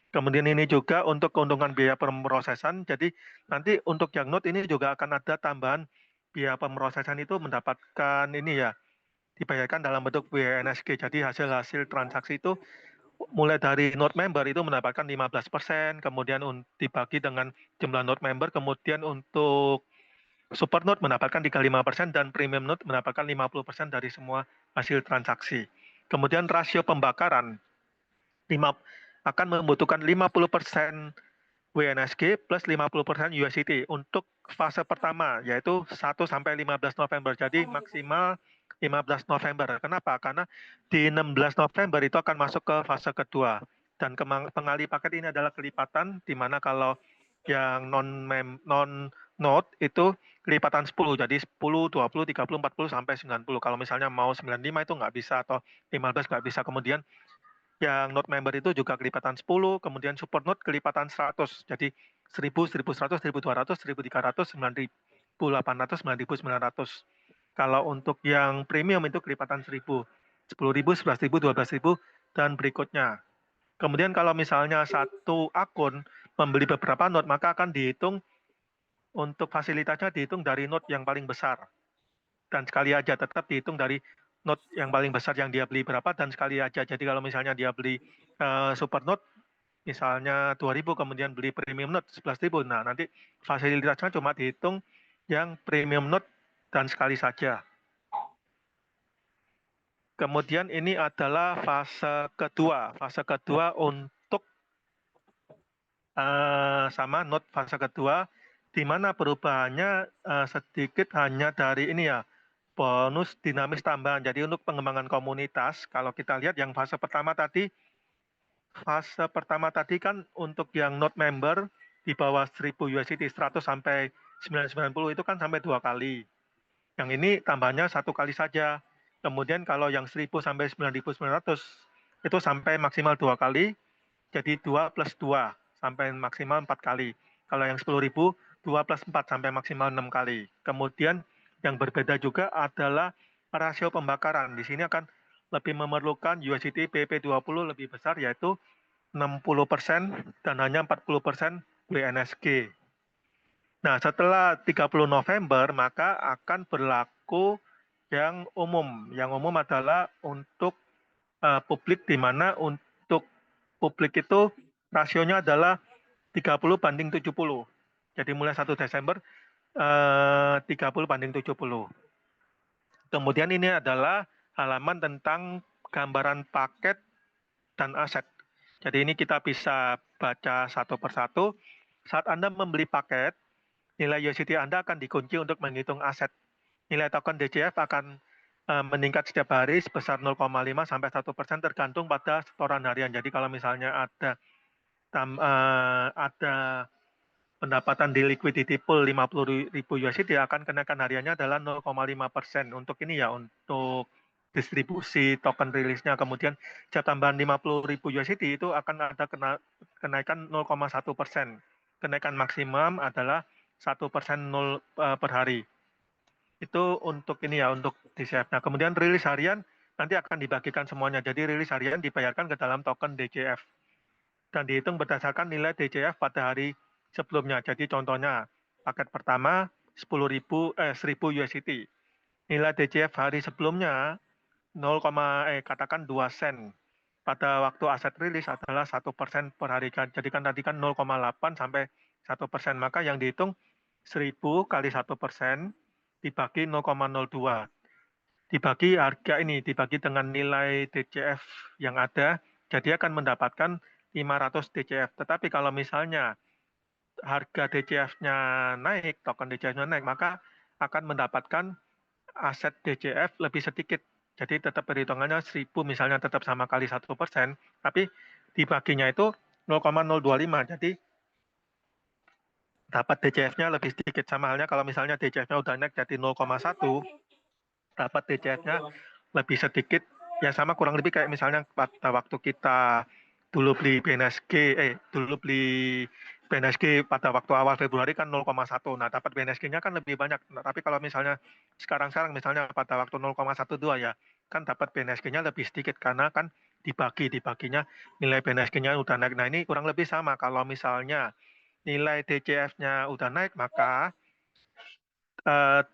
Kemudian ini juga untuk keuntungan biaya pemrosesan. Jadi nanti untuk yang node ini juga akan ada tambahan biaya pemrosesan itu mendapatkan ini ya dibayarkan dalam bentuk WNSG. Jadi hasil transaksi itu mulai dari node member itu mendapatkan 15%, kemudian dibagi dengan jumlah node member, kemudian untuk super node mendapatkan 35% dan premium node mendapatkan 50% dari semua hasil transaksi. Kemudian rasio pembakaran akan membutuhkan 50% WNSG plus 50% USDT untuk fase pertama yaitu 1 sampai 15 November. Jadi maksimal 15 November. Kenapa? Karena di 16 November itu akan masuk ke fase kedua. Dan pengali paket ini adalah kelipatan di mana kalau yang non node itu kelipatan 10. Jadi 10, 20, 30, 40 sampai 90. Kalau misalnya mau 95 itu nggak bisa atau 15 nggak bisa. Kemudian yang note member itu juga kelipatan 10, kemudian super note kelipatan 100. Jadi 1000, 1100, 1200, 1300, 9800, 9900. Kalau untuk yang premium itu kelipatan 1000, 10.000, 11.000, 12.000, dan berikutnya. Kemudian kalau misalnya satu akun membeli beberapa note, maka akan dihitung untuk fasilitasnya dihitung dari note yang paling besar. Dan sekali aja tetap dihitung dari note yang paling besar yang dia beli berapa dan sekali aja. Jadi kalau misalnya dia beli super note misalnya 2.000 kemudian beli premium note 11.000. Nah, nanti fasilitasnya cuma dihitung yang premium note dan sekali saja. Kemudian ini adalah fase kedua. Fase kedua untuk sama note fase kedua, di mana perubahannya sedikit hanya dari ini ya, bonus dinamis tambahan. Jadi untuk pengembangan komunitas, kalau kita lihat yang fase pertama tadi kan untuk yang note member di bawah 1.000 USDT 100 sampai 990 itu kan sampai 2 kali. Yang ini tambahnya 1 kali saja. Kemudian kalau yang 1.000 sampai 9.900 itu sampai maksimal 2 kali, jadi 2 plus 2 sampai maksimal 4 kali. Kalau yang 10.000, 2 plus 4 sampai maksimal 6 kali. Kemudian yang berbeda juga adalah rasio pembakaran. Di sini akan lebih memerlukan USDT PP20 lebih besar, yaitu 60% dan hanya 40% WNSG. Nah, setelah 30 November, maka akan berlaku yang umum. Yang umum adalah untuk publik, di mana untuk publik itu rasionya adalah 30:70. Jadi mulai 1 Desember 30:70. Kemudian ini adalah halaman tentang gambaran paket dan aset. Jadi ini kita bisa baca satu persatu. Saat Anda membeli paket, nilai USDT Anda akan dikunci untuk menghitung aset. Nilai token DCF akan meningkat setiap hari sebesar 0,5 sampai 1% tergantung pada setoran harian. Jadi kalau misalnya ada pendapatan di liquidity pool 50.000 USD akan kenaikan hariannya adalah 0,5%. Untuk ini ya, untuk distribusi token rilisnya. Kemudian jam tambahan 50.000 USD itu akan ada kenaikan 0,1%. Kenaikan maksimum adalah 1% per hari. Itu untuk ini ya, untuk DCF. Nah, kemudian rilis harian nanti akan dibagikan semuanya. Jadi rilis harian dibayarkan ke dalam token DCF. Dan dihitung berdasarkan nilai DCF pada hari sebelumnya. Jadi contohnya paket pertama 10.000 USDT. Nilai DCF hari sebelumnya katakan 2 sen. Pada waktu aset rilis adalah 1% per hari. Jadi kan tadi kan 0,8 sampai 1%. Maka yang dihitung 1.000 kali 1% dibagi 0,02. Dibagi harga ini, dibagi dengan nilai DCF yang ada, jadi akan mendapatkan 500 DCF. Tetapi kalau misalnya harga DCF-nya naik, token DCF-nya naik, maka akan mendapatkan aset DCF lebih sedikit. Jadi tetap perhitungannya 1.000 misalnya tetap sama kali 1%, tapi dibaginya itu 0,025. Jadi dapat DCF-nya lebih sedikit. Sama halnya kalau misalnya DCF-nya udah naik jadi 0,1, dapat DCF-nya lebih sedikit. Ya sama kurang lebih kayak misalnya pada waktu kita dulu beli BNSG pada waktu awal Februari kan 0,1. Nah, dapat BNSG-nya kan lebih banyak. Nah, tapi kalau misalnya sekarang misalnya pada waktu 0,12 ya, kan dapat BNSG-nya lebih sedikit karena kan dibaginya nilai BNSG-nya udah naik. Nah, ini kurang lebih sama. Kalau misalnya nilai DCF-nya udah naik, maka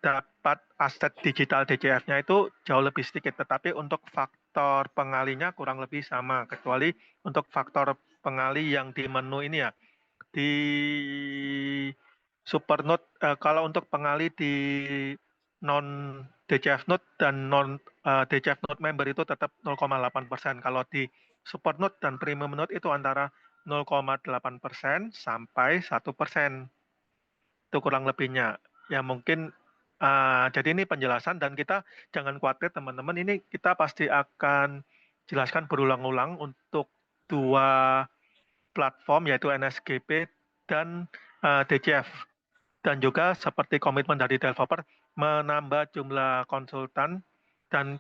dapat aset digital DCF-nya itu jauh lebih sedikit, tetapi untuk faktor pengalinya kurang lebih sama, kecuali untuk faktor pengali yang di menu ini ya, di Supernote. Kalau untuk pengali di non DCF Note dan non DCF Note member itu tetap 0,8%. Kalau di Supernote dan Premium Note itu antara 0,8% sampai 1%. Itu kurang lebihnya. Ya mungkin jadi ini penjelasan, dan kita jangan khawatir teman-teman, ini kita pasti akan jelaskan berulang-ulang untuk dua platform yaitu NSGP dan DCF. Dan juga seperti komitmen dari developer menambah jumlah konsultan dan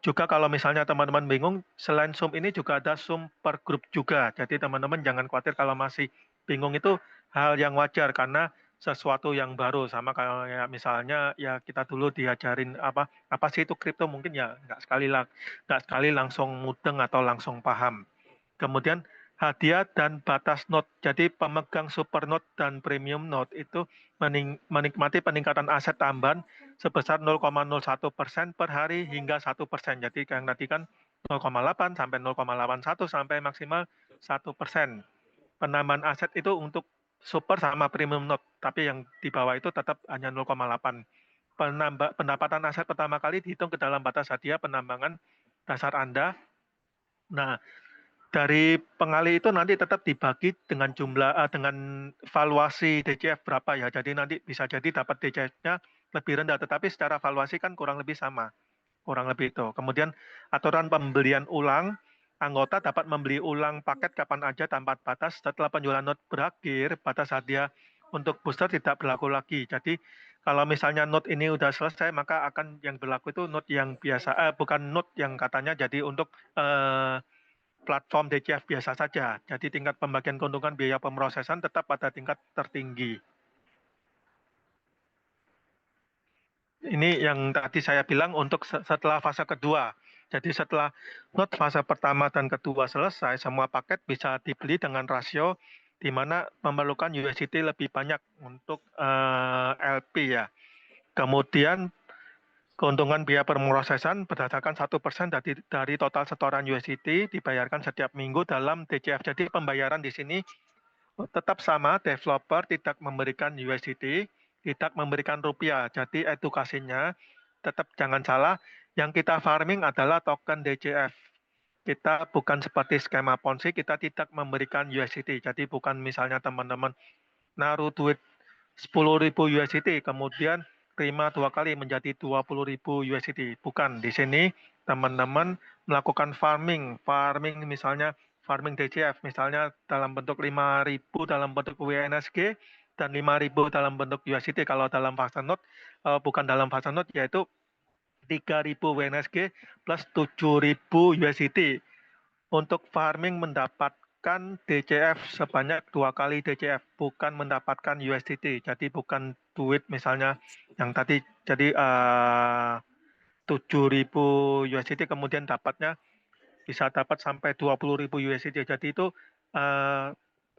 juga kalau misalnya teman-teman bingung, selain Zoom ini juga ada Zoom per grup juga. Jadi teman-teman jangan khawatir kalau masih bingung, itu hal yang wajar karena sesuatu yang baru. Sama kayak misalnya ya kita dulu diajarin apa sih itu kripto, mungkin ya nggak sekali langsung mudeng atau langsung paham. Kemudian hadiah dan batas note. Jadi pemegang super note dan premium note itu menikmati peningkatan aset tambahan sebesar 0,01% per hari hingga 1%. Jadi yang tadi kan 0,8 sampai 0,81 sampai maksimal 1%. Penambahan aset itu untuk super sama premium note, tapi yang di bawah itu tetap hanya 0,8. Pendapatan aset pertama kali dihitung ke dalam batas hadiah penambangan dasar Anda. Nah, dari pengalih itu nanti tetap dibagi dengan dengan valuasi DCF berapa ya. Jadi nanti bisa jadi dapat DCF-nya lebih rendah, tetapi secara valuasi kan kurang lebih sama. Kurang lebih itu. Kemudian aturan pembelian ulang, anggota dapat membeli ulang paket kapan aja tanpa batas. Setelah penjualan note berakhir, batas hadiah untuk booster tidak berlaku lagi. Jadi kalau misalnya note ini udah selesai, maka akan yang berlaku itu note yang biasa, bukan note yang katanya jadi untuk platform DCF biasa saja. Jadi tingkat pembagian keuntungan biaya pemrosesan tetap pada tingkat tertinggi. Ini yang tadi saya bilang untuk setelah fase kedua. Jadi setelah note fase pertama dan kedua selesai, semua paket bisa dibeli dengan rasio di mana memerlukan USDT lebih banyak untuk LP ya. Kemudian keuntungan biaya pemrosesan berdasarkan 1% dari total setoran USDT dibayarkan setiap minggu dalam DCF. Jadi pembayaran di sini tetap sama, developer tidak memberikan USDT, tidak memberikan rupiah. Jadi edukasinya tetap jangan salah, yang kita farming adalah token DCF. Kita bukan seperti skema Ponzi, kita tidak memberikan USDT. Jadi bukan misalnya teman-teman naruh duit 10.000 USDT, kemudian terima 2 kali menjadi 20.000 USDT. Bukan, di sini teman-teman melakukan farming misalnya farming DCF, misalnya dalam bentuk 5.000 dalam bentuk WNSG dan 5.000 dalam bentuk USDT. Kalau dalam fase note, bukan dalam fase note, yaitu 3.000 WNSG plus 7.000 USDT. Untuk farming mendapatkan DCF sebanyak 2 kali DCF, bukan mendapatkan USDT. Jadi bukan duit misalnya yang tadi, jadi 7.000 USDT kemudian dapatnya bisa dapat sampai 20.000 USDT. Jadi itu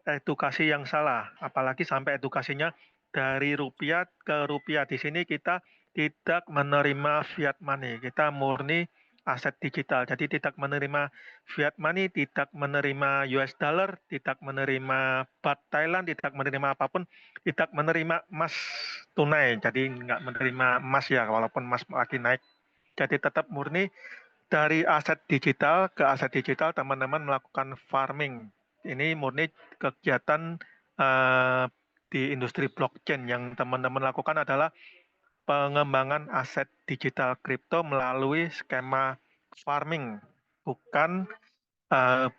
edukasi yang salah, apalagi sampai edukasinya dari rupiah ke rupiah. Di sini kita tidak menerima fiat money, kita murni aset digital. Jadi tidak menerima fiat money, tidak menerima US dollar, tidak menerima baht Thailand, tidak menerima apapun, tidak menerima emas tunai. Jadi nggak menerima emas ya, walaupun emas lagi naik. Jadi tetap murni dari aset digital ke aset digital, teman-teman melakukan farming. Ini murni kegiatan di industri blockchain. Yang teman-teman lakukan adalah pengembangan aset digital kripto melalui skema farming, bukan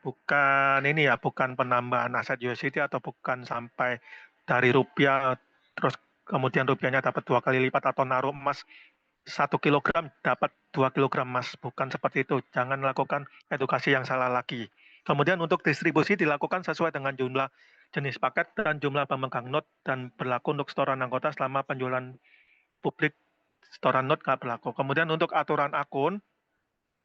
bukan penambahan aset USDT atau bukan sampai dari rupiah terus kemudian rupiahnya dapat 2 kali lipat atau naruh emas 1 kilogram dapat 2 kilogram emas, bukan seperti itu. Jangan lakukan edukasi yang salah lagi. Kemudian untuk distribusi dilakukan sesuai dengan jumlah jenis paket dan jumlah pemegang note dan berlaku untuk setoran anggota selama penjualan publik. Setoran note nggak berlaku. Kemudian untuk aturan akun,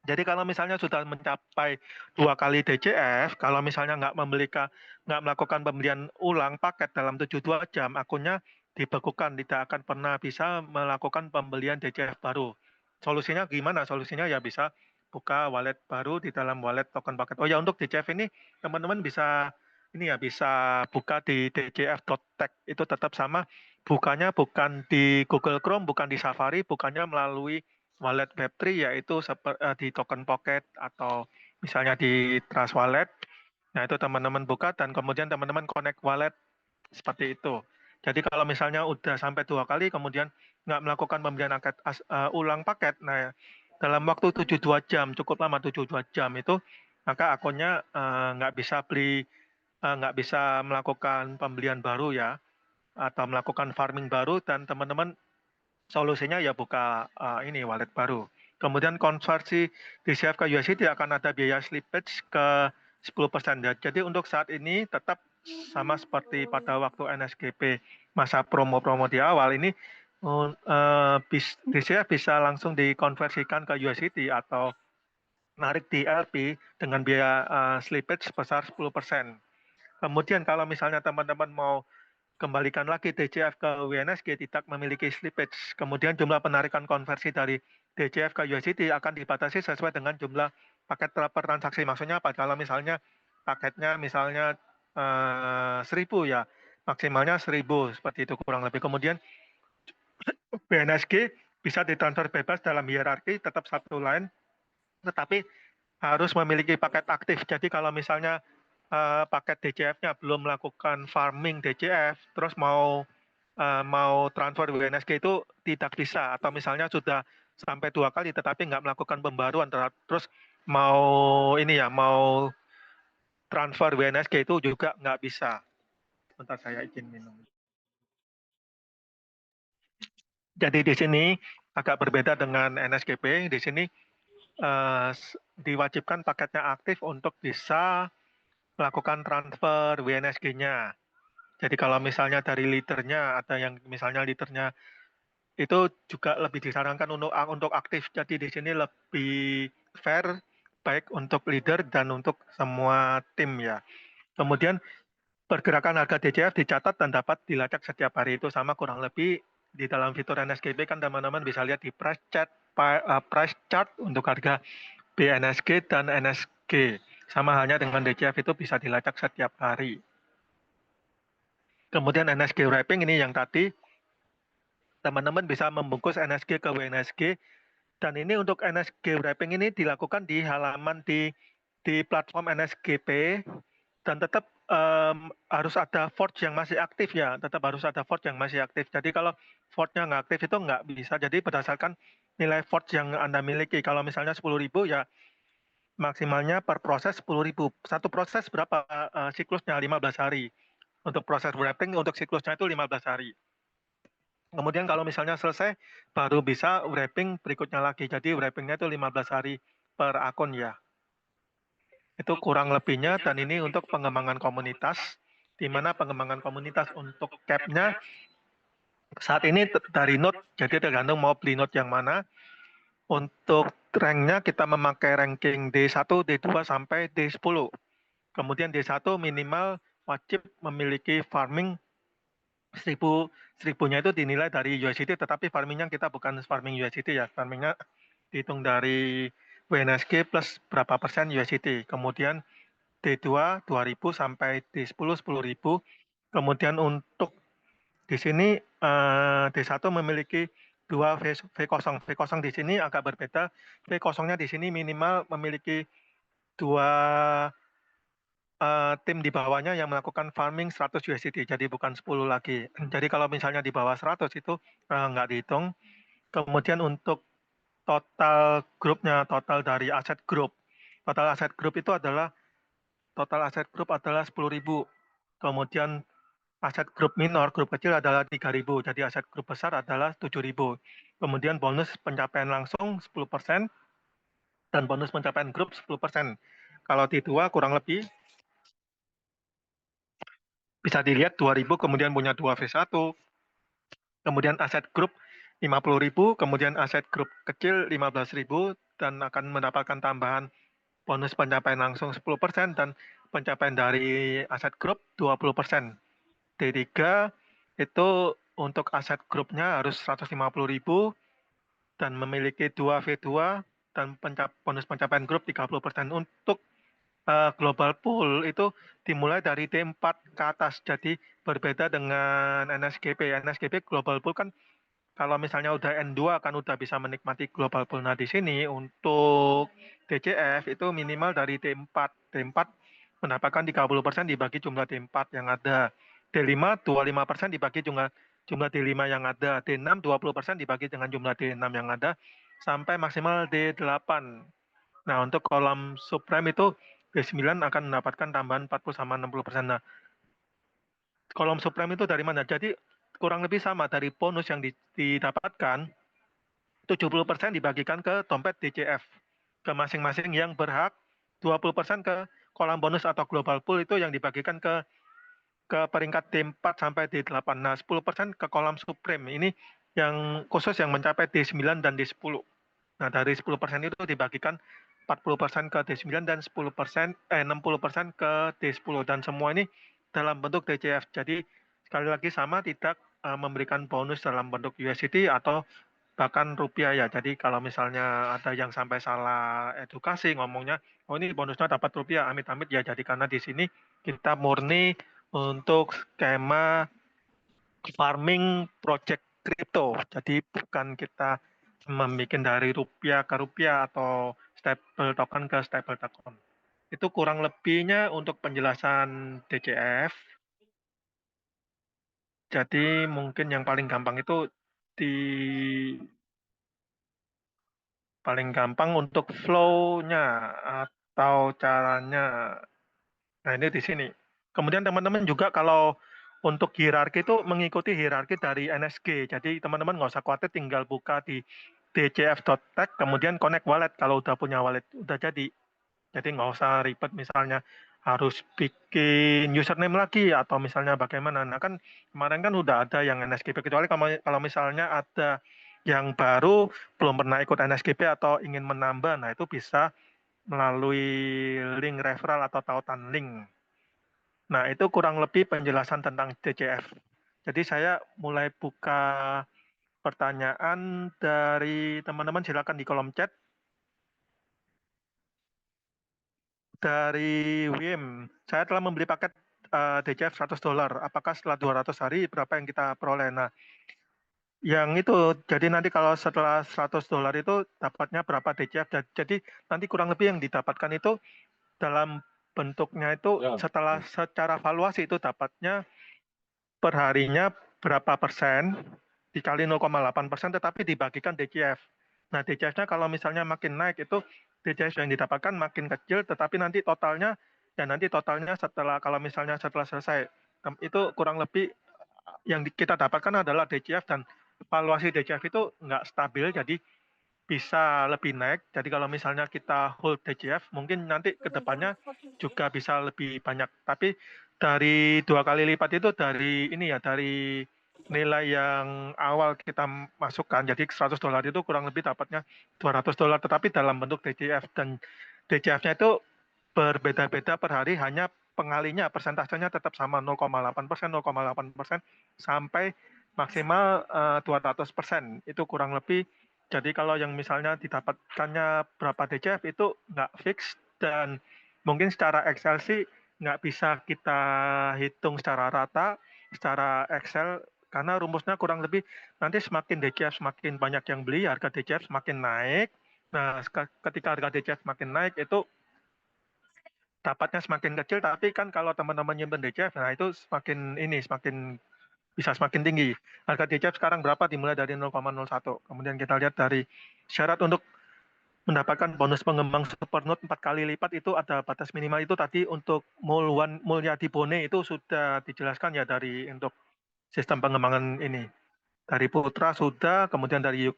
jadi kalau misalnya sudah mencapai 2 kali DCF, kalau misalnya nggak melakukan pembelian ulang paket dalam 72 jam, akunnya dibekukan, tidak akan pernah bisa melakukan pembelian DCF baru. Solusinya gimana? Solusinya ya bisa buka wallet baru di dalam wallet token paket. Oh ya, untuk DCF ini teman-teman bisa bisa buka di dcf.tech, itu tetap sama. Bukanya bukan di Google Chrome, bukan di Safari, bukannya melalui wallet Web3, yaitu di Token Pocket atau misalnya di Trust Wallet. Nah, itu teman-teman buka dan kemudian teman-teman connect wallet seperti itu. Jadi kalau misalnya udah sampai 2 kali, kemudian nggak melakukan pembelian ulang paket, nah dalam waktu 72 jam, cukup lama 72 jam itu, maka akunnya nggak bisa melakukan pembelian baru ya, atau melakukan farming baru, dan teman-teman solusinya ya buka wallet baru. Kemudian konversi DCF ke USDT akan ada biaya slippage ke 10%. Jadi untuk saat ini tetap sama seperti pada waktu NSGP masa promo-promo di awal ini, DCF bisa langsung dikonversikan ke USDT atau narik di LP dengan biaya slippage sebesar 10%. Kemudian kalau misalnya teman-teman mau kembalikan lagi DCF ke WNSG tidak memiliki slippage, kemudian jumlah penarikan konversi dari DCF ke USDT akan dibatasi sesuai dengan jumlah paket per transaksi. Maksudnya apa? Kalau misalnya paketnya misalnya 1000 ya, maksimalnya 1000 seperti itu kurang lebih. Kemudian WNSG bisa ditransfer bebas dalam hierarki tetap satu line, tetapi harus memiliki paket aktif. Jadi kalau misalnya paket DCF-nya belum melakukan farming DCF, terus mau transfer WNSG itu tidak bisa, atau misalnya sudah sampai 2 kali tetapi nggak melakukan pembaruan, terus mau transfer WNSG itu juga nggak bisa. Bentar, saya izin minum. Jadi di sini agak berbeda dengan NSGP. Di sini diwajibkan paketnya aktif untuk bisa melakukan transfer WNSG-nya. Jadi kalau misalnya dari leadernya ada yang misalnya leadernya itu juga lebih disarankan untuk aktif. Jadi di sini lebih fair baik untuk leader dan untuk semua tim ya. Kemudian pergerakan harga DCF dicatat dan dapat dilacak setiap hari, itu sama kurang lebih di dalam fitur NSGB kan teman-teman bisa lihat di price chart untuk harga BNSG dan NSG. Sama halnya dengan DCF itu bisa dilacak setiap hari. Kemudian NSG wrapping ini yang tadi teman-teman bisa membungkus NSG ke WNSG, dan ini untuk NSG wrapping ini dilakukan di halaman di platform NSGP, dan tetap harus ada forge yang masih aktif ya, tetap harus ada forge yang masih aktif. Jadi kalau forge-nya nggak aktif itu nggak bisa. Jadi berdasarkan nilai forge yang Anda miliki. Kalau misalnya 10.000 ya maksimalnya per proses 10.000. Satu proses berapa siklusnya? 15 hari. Untuk proses wrapping untuk siklusnya itu 15 hari. Kemudian kalau misalnya selesai baru bisa wrapping berikutnya lagi. Jadi wrappingnya itu 15 hari per akun ya. Itu kurang lebihnya, dan ini untuk pengembangan komunitas, di mana pengembangan komunitas untuk cap-nya saat ini dari node, jadi tergantung mau beli node yang mana. Untuk rank-nya kita memakai ranking D1, D2 sampai D10. Kemudian D1 minimal wajib memiliki farming 1000-nya itu dinilai dari USDT, tetapi farmingnya kita bukan farming USDT ya, farmingnya dihitung dari WNSG plus berapa persen USDT. Kemudian D2 2000 sampai D10 10.000. Kemudian untuk di sini D1 memiliki 2 V0. V0 di sini agak berbeda. V0-nya di sini minimal memiliki 2 tim di bawahnya yang melakukan farming 100 USDT, jadi bukan 10 lagi. Jadi kalau misalnya di bawah 100 itu nggak dihitung. Kemudian untuk total grupnya, total dari aset grup. Total aset grup itu adalah total aset grup adalah 10.000. Kemudian aset grup minor, grup kecil adalah 3.000. Jadi aset grup besar adalah 7.000. Kemudian bonus pencapaian langsung 10% dan bonus pencapaian grup 10%. Kalau T2 kurang lebih bisa dilihat 2.000, kemudian punya 2 V1, kemudian aset grup 50.000, kemudian aset grup kecil 15.000, dan akan mendapatkan tambahan bonus pencapaian langsung 10% dan pencapaian dari aset grup 20%. D3 itu untuk aset grupnya harus 150.000 dan memiliki 2 V2 dan bonus pencapaian grup 30%. Untuk global pool itu dimulai dari D4 ke atas, jadi berbeda dengan NSGP. NSGP global pool kan kalau misalnya udah N2 kan udah bisa menikmati global pool. Nah di sini untuk DCF itu minimal dari D4. D4 mendapatkan 30% dibagi jumlah D4 yang ada. D5 25% dibagi jumlah D5 yang ada. D6 20% dibagi dengan jumlah D6 yang ada sampai maksimal D8. Nah untuk kolom subprime itu D9 akan mendapatkan tambahan 40 sama 60%. Nah, kolom subprime itu dari mana? Jadi kurang lebih sama dari bonus yang didapatkan, itu 70% dibagikan ke dompet DCF, ke masing-masing yang berhak, 20% ke kolam bonus atau global pool itu yang dibagikan ke peringkat D4 sampai D8. Nah, 10% ke kolam supreme. Ini yang khusus yang mencapai D9 dan D10. Nah, dari 10% itu dibagikan 40% ke D9 dan 60% ke D10. Dan semua ini dalam bentuk DCF. Jadi, sekali lagi sama, tidak memberikan bonus dalam bentuk USDT atau bahkan rupiah ya. Jadi kalau misalnya ada yang sampai salah edukasi ngomongnya, oh ini bonusnya dapat rupiah, amit-amit ya. Jadi karena di sini kita murni untuk skema farming project crypto. Jadi bukan kita membuat dari rupiah ke rupiah atau stable token ke stable token. Itu kurang lebihnya untuk penjelasan DCF. Jadi mungkin yang paling gampang itu paling gampang untuk flow-nya atau caranya. Nah, ini di sini. Kemudian teman-teman juga kalau untuk hierarki itu mengikuti hierarki dari NSG. Jadi teman-teman nggak usah khawatir, tinggal buka di dcf.tech, kemudian connect wallet kalau udah punya wallet, udah jadi. Jadi nggak usah ribet misalnya harus bikin username lagi atau misalnya bagaimana. Nah kan kemarin kan udah ada yang NSGP, kecuali kalau misalnya ada yang baru belum pernah ikut NSGP atau ingin menambah, nah itu bisa melalui link referral atau tautan link. Nah itu kurang lebih penjelasan tentang DCF. Jadi saya mulai buka pertanyaan dari teman-teman, silakan di kolom chat. Dari Wim, saya telah membeli paket DCF $100. Apakah setelah 200 hari berapa yang kita peroleh? Nah, yang itu, jadi nanti kalau setelah $100 itu dapatnya berapa DCF. Jadi nanti kurang lebih yang didapatkan itu dalam bentuknya itu secara valuasi itu dapatnya per harinya berapa persen dikali 0,8%, tetapi dibagikan DCF. Nah, DCF-nya kalau misalnya makin naik itu DCF yang didapatkan makin kecil, tetapi nanti totalnya setelah kalau misalnya setelah selesai itu kurang lebih yang kita dapatkan adalah DCF, dan valuasi DCF itu nggak stabil, jadi bisa lebih naik. Jadi kalau misalnya kita hold DCF, mungkin nanti ke depannya juga bisa lebih banyak. Tapi dari 2 kali lipat itu dari ini ya, dari nilai yang awal kita masukkan. Jadi $100 itu kurang lebih dapatnya $200, tetapi dalam bentuk DCF. Dan DCF-nya itu berbeda-beda per hari, hanya pengalinya persentasenya tetap sama 0,8%, 0,8% sampai maksimal 200%. Itu kurang lebih. Jadi kalau yang misalnya didapatkannya berapa DCF itu nggak fix, dan mungkin secara Excel sih nggak bisa kita hitung secara rata, secara Excel, karena rumusnya kurang lebih nanti semakin DCF semakin banyak yang beli, harga DCF semakin naik. Nah, ketika harga DCF semakin naik itu dapatnya semakin kecil, tapi kan kalau teman-teman nyimpen DCF, nah itu semakin bisa semakin tinggi. Harga DCF sekarang berapa? Dimulai dari 0,01. Kemudian kita lihat dari syarat untuk mendapatkan bonus pengembang Supernode 4 kali lipat itu ada batas minimal. Itu tadi untuk Mulyadi Bone itu sudah dijelaskan ya dari untuk sistem pengembangan ini. Dari Putra sudah, kemudian dari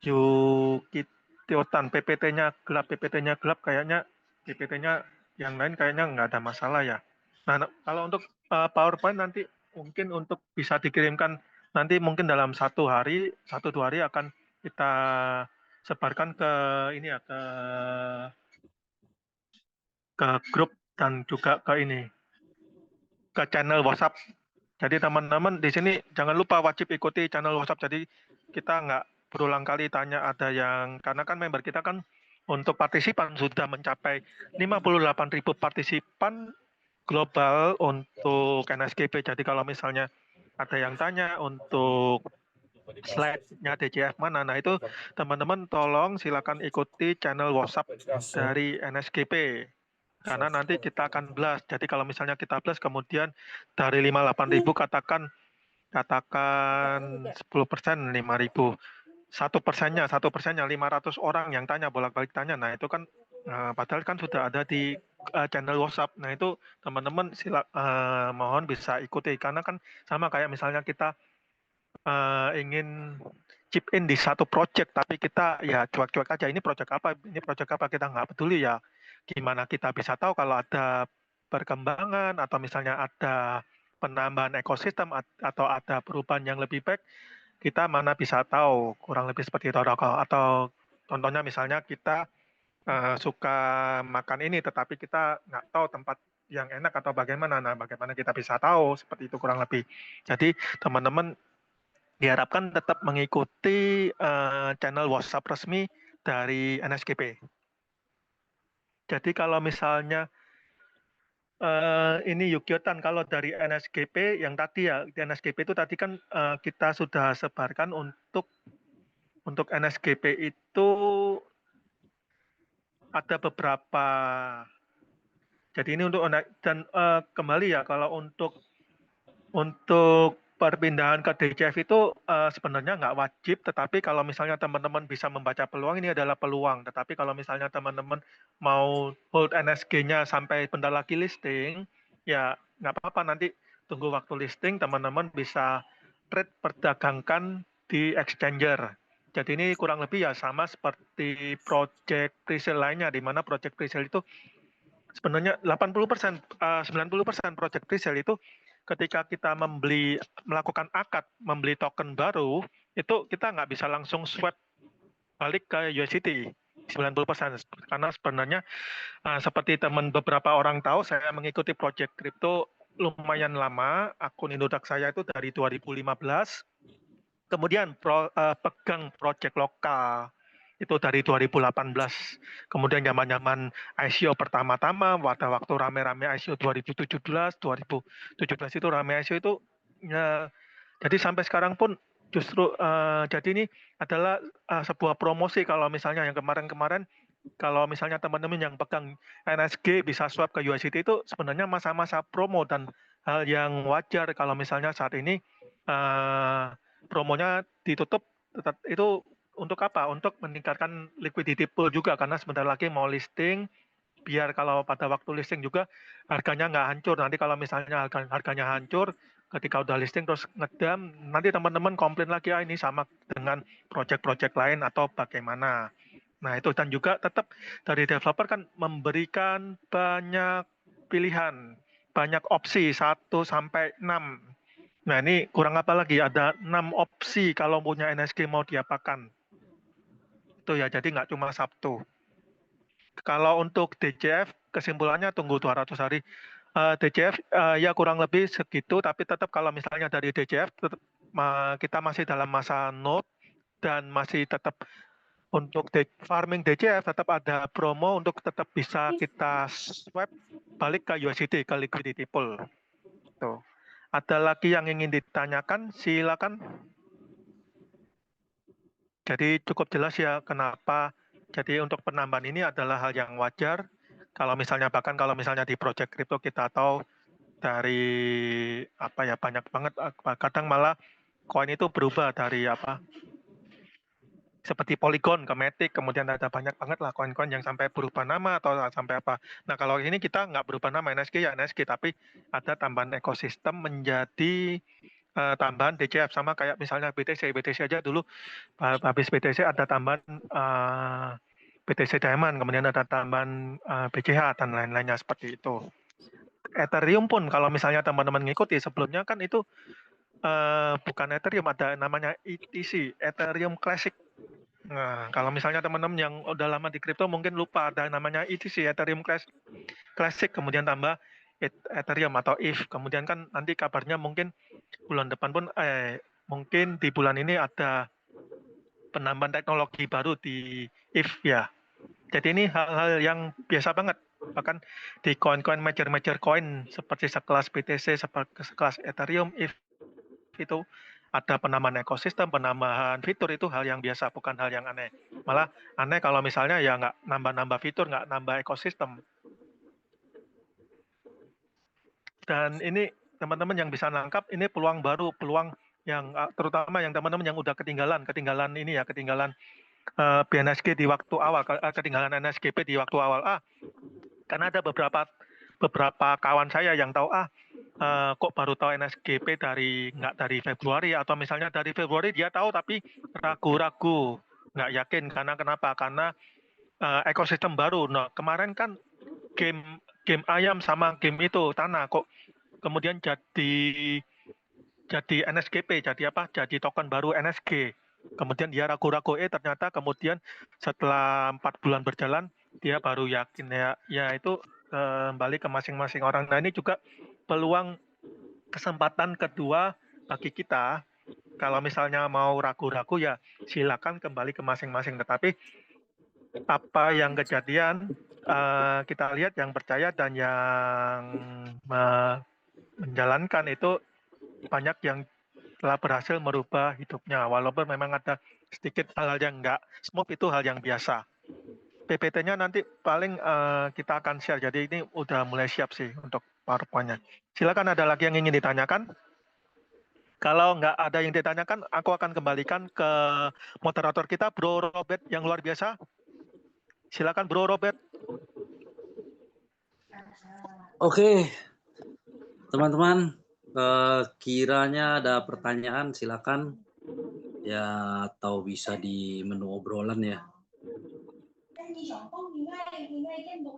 Yukitiotan PPT-nya gelap kayaknya PPT-nya yang lain kayaknya nggak ada masalah ya. Nah, kalau untuk PowerPoint nanti mungkin untuk bisa dikirimkan nanti mungkin dalam 1-2 hari akan kita sebarkan ke ini ya, ke grup dan juga ke channel WhatsApp. Jadi teman-teman di sini jangan lupa wajib ikuti channel WhatsApp. Jadi kita nggak berulang kali tanya ada yang, karena kan member kita kan untuk partisipan sudah mencapai 58.000 partisipan global untuk NSGP. Jadi kalau misalnya ada yang tanya untuk slide-nya DCF mana, nah itu teman-teman tolong silakan ikuti channel WhatsApp dari NSGP. Karena nanti kita akan blast. Jadi kalau misalnya kita blast kemudian dari 58.000 katakan 10% 5.000. 1%nya 500 orang yang tanya, bolak-balik tanya. Nah itu kan padahal kan sudah ada di channel WhatsApp. Nah itu teman-teman mohon bisa ikuti, karena kan sama kayak misalnya kita ingin chip in di satu project, tapi kita ya cuek-cuek aja, ini project apa, kita nggak peduli ya. Gimana kita bisa tahu kalau ada perkembangan atau misalnya ada penambahan ekosistem atau ada perubahan yang lebih baik, kita mana bisa tahu, kurang lebih seperti itu. Atau contohnya misalnya kita suka makan ini, tetapi kita nggak tahu tempat yang enak atau bagaimana. Nah, bagaimana kita bisa tahu seperti itu kurang lebih. Jadi teman-teman diharapkan tetap mengikuti channel WhatsApp resmi dari NSGP. Jadi kalau misalnya ini Yukiotan, kalau dari NSGP yang tadi ya, di NSGP itu tadi kan kita sudah sebarkan untuk NSGP itu ada beberapa. Jadi ini untuk dan kembali ya, kalau untuk perpindahan ke DCF itu sebenarnya nggak wajib, tetapi kalau misalnya teman-teman bisa membaca peluang, ini adalah peluang. Tetapi kalau misalnya teman-teman mau hold NSG-nya sampai bentar lagi listing, ya nggak apa-apa, nanti tunggu waktu listing, teman-teman bisa trade perdagangkan di exchanger. Jadi ini kurang lebih ya sama seperti project presale lainnya, di mana project presale itu sebenarnya 80%, 90% project presale itu ketika kita melakukan akad, membeli token baru, itu kita nggak bisa langsung swap balik ke USDT 90%. Karena sebenarnya seperti beberapa orang tahu, saya mengikuti project crypto lumayan lama, akun Indodax saya itu dari 2015, kemudian pegang project lokal itu dari 2018, kemudian zaman-zaman ICO pertama-tama, pada waktu rame-rame ICO 2017 itu rame ICO itu, ya, jadi sampai sekarang pun justru jadi ini adalah sebuah promosi. Kalau misalnya yang kemarin-kemarin, kalau misalnya teman-teman yang pegang NSG bisa swap ke USDT, itu sebenarnya masa-masa promo dan hal yang wajar kalau misalnya saat ini promonya ditutup. Itu untuk apa? Untuk meningkatkan liquidity pool juga, karena sebentar lagi mau listing, biar kalau pada waktu listing juga harganya nggak hancur. Nanti kalau misalnya harganya hancur ketika udah listing terus ngedam, nanti teman-teman komplain lagi, ini sama dengan project-project lain atau bagaimana. Nah itu, dan juga tetap dari developer kan memberikan banyak pilihan, banyak opsi 1 sampai 6. Nah ini kurang apa lagi, ada 6 opsi kalau punya NSG mau diapakan. Itu ya, jadi nggak cuma Sabtu. Kalau untuk DCF, kesimpulannya tunggu 200 hari. DCF ya kurang lebih segitu, tapi tetap kalau misalnya dari DCF, tetap, kita masih dalam masa node, dan masih tetap untuk farming DCF tetap ada promo untuk tetap bisa kita swap balik ke USDT, ke liquidity pool. Tuh. Ada lagi yang ingin ditanyakan, silakan. Jadi cukup jelas ya kenapa. Jadi untuk penambahan ini adalah hal yang wajar. Kalau misalnya, bahkan kalau misalnya di project crypto kita tahu dari apa ya, banyak banget, kadang malah koin itu berubah dari apa, seperti Polygon ke Matic, kemudian ada banyak banget lah koin-koin yang sampai berubah nama atau sampai apa. Nah kalau ini kita nggak berubah nama, NSG ya NSG, tapi ada tambahan ekosistem menjadi tambahan DCF, sama kayak misalnya BTC aja dulu, habis BTC ada tambahan BTC Diamond, kemudian ada tambahan BCH dan lain-lainnya seperti itu. Ethereum pun kalau misalnya teman-teman ngikuti sebelumnya kan itu bukan Ethereum, ada namanya ETC, Ethereum Classic. Nah, kalau misalnya teman-teman yang udah lama di kripto mungkin lupa, ada namanya ETC, Ethereum Classic, kemudian tambah Ethereum atau ETH. Kemudian kan nanti kabarnya mungkin bulan depan pun, mungkin di bulan ini ada penambahan teknologi baru di ETH ya. Jadi ini hal-hal yang biasa banget. Bahkan di koin-koin major coin seperti sekelas BTC, sekelas Ethereum, ETH, itu ada penambahan ekosistem, penambahan fitur, itu hal yang biasa, bukan hal yang aneh. Malah aneh kalau misalnya ya nggak nambah-nambah fitur, nggak nambah ekosistem. Dan ini teman-teman yang bisa nangkap, ini peluang baru, peluang yang terutama yang teman-teman yang udah ketinggalan ini ya, ketinggalan BNSG di waktu awal, ketinggalan NSGP di waktu awal. Karena ada beberapa kawan saya yang tahu, kok baru tahu NSGP nggak dari Februari, atau misalnya dari Februari dia tahu tapi ragu-ragu, nggak yakin karena kenapa? Karena ekosistem baru. Nah, kemarin kan game ayam sama game itu tanah kok kemudian jadi NSGP, jadi apa? Jadi token baru NSG. Kemudian dia ragu-ragu, ternyata kemudian setelah 4 bulan berjalan dia baru yakin ya itu kembali ke masing-masing orang. Nah, ini juga peluang kesempatan kedua bagi kita. Kalau misalnya mau ragu-ragu ya silakan kembali ke masing-masing. Tetapi apa yang kejadian kita lihat yang percaya dan yang menjalankan itu banyak yang telah berhasil merubah hidupnya. Walaupun memang ada sedikit hal-hal yang nggak smooth, itu hal yang biasa. PPT-nya nanti paling kita akan share. Jadi ini udah mulai siap sih untuk PowerPoint-nya. Silakan, ada lagi yang ingin ditanyakan? Kalau nggak ada yang ditanyakan, aku akan kembalikan ke moderator kita, Bro Robert yang luar biasa. Silakan Bro Robert. Oke, teman-teman, kiranya ada pertanyaan silakan ya, atau bisa di menu obrolan ya.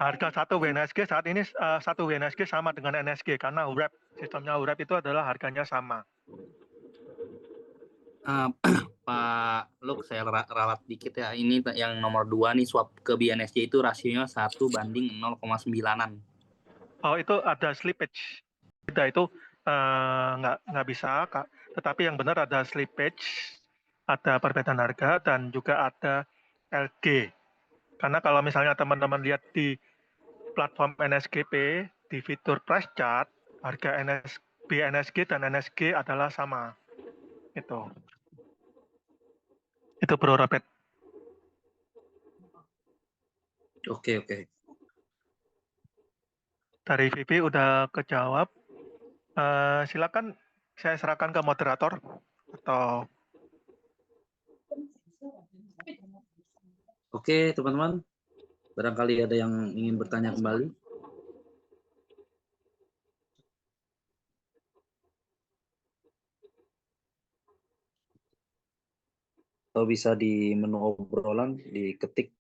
Harga satu WNSG saat ini satu WNSG sama dengan NSG karena URAP, sistemnya URAP itu adalah harganya sama. Pak Luk, saya ralat dikit ya. Ini yang nomor 2 nih, swap ke BNSJ itu rasionya 1:0,9. Oh, itu ada slippage. Tidak, itu nggak bisa, Kak. Tetapi yang benar ada slippage, ada perbedaan harga, dan juga ada LG. Karena kalau misalnya teman-teman lihat di platform NSGP, di fitur price chart, harga BNSG dan NSG adalah sama. Itu Bro Robert. Oke. Dari VP udah kejawab. Silakan saya serahkan ke moderator atau Oke, teman-teman. Barangkali ada yang ingin bertanya kembali. Atau bisa di menu obrolan diketik.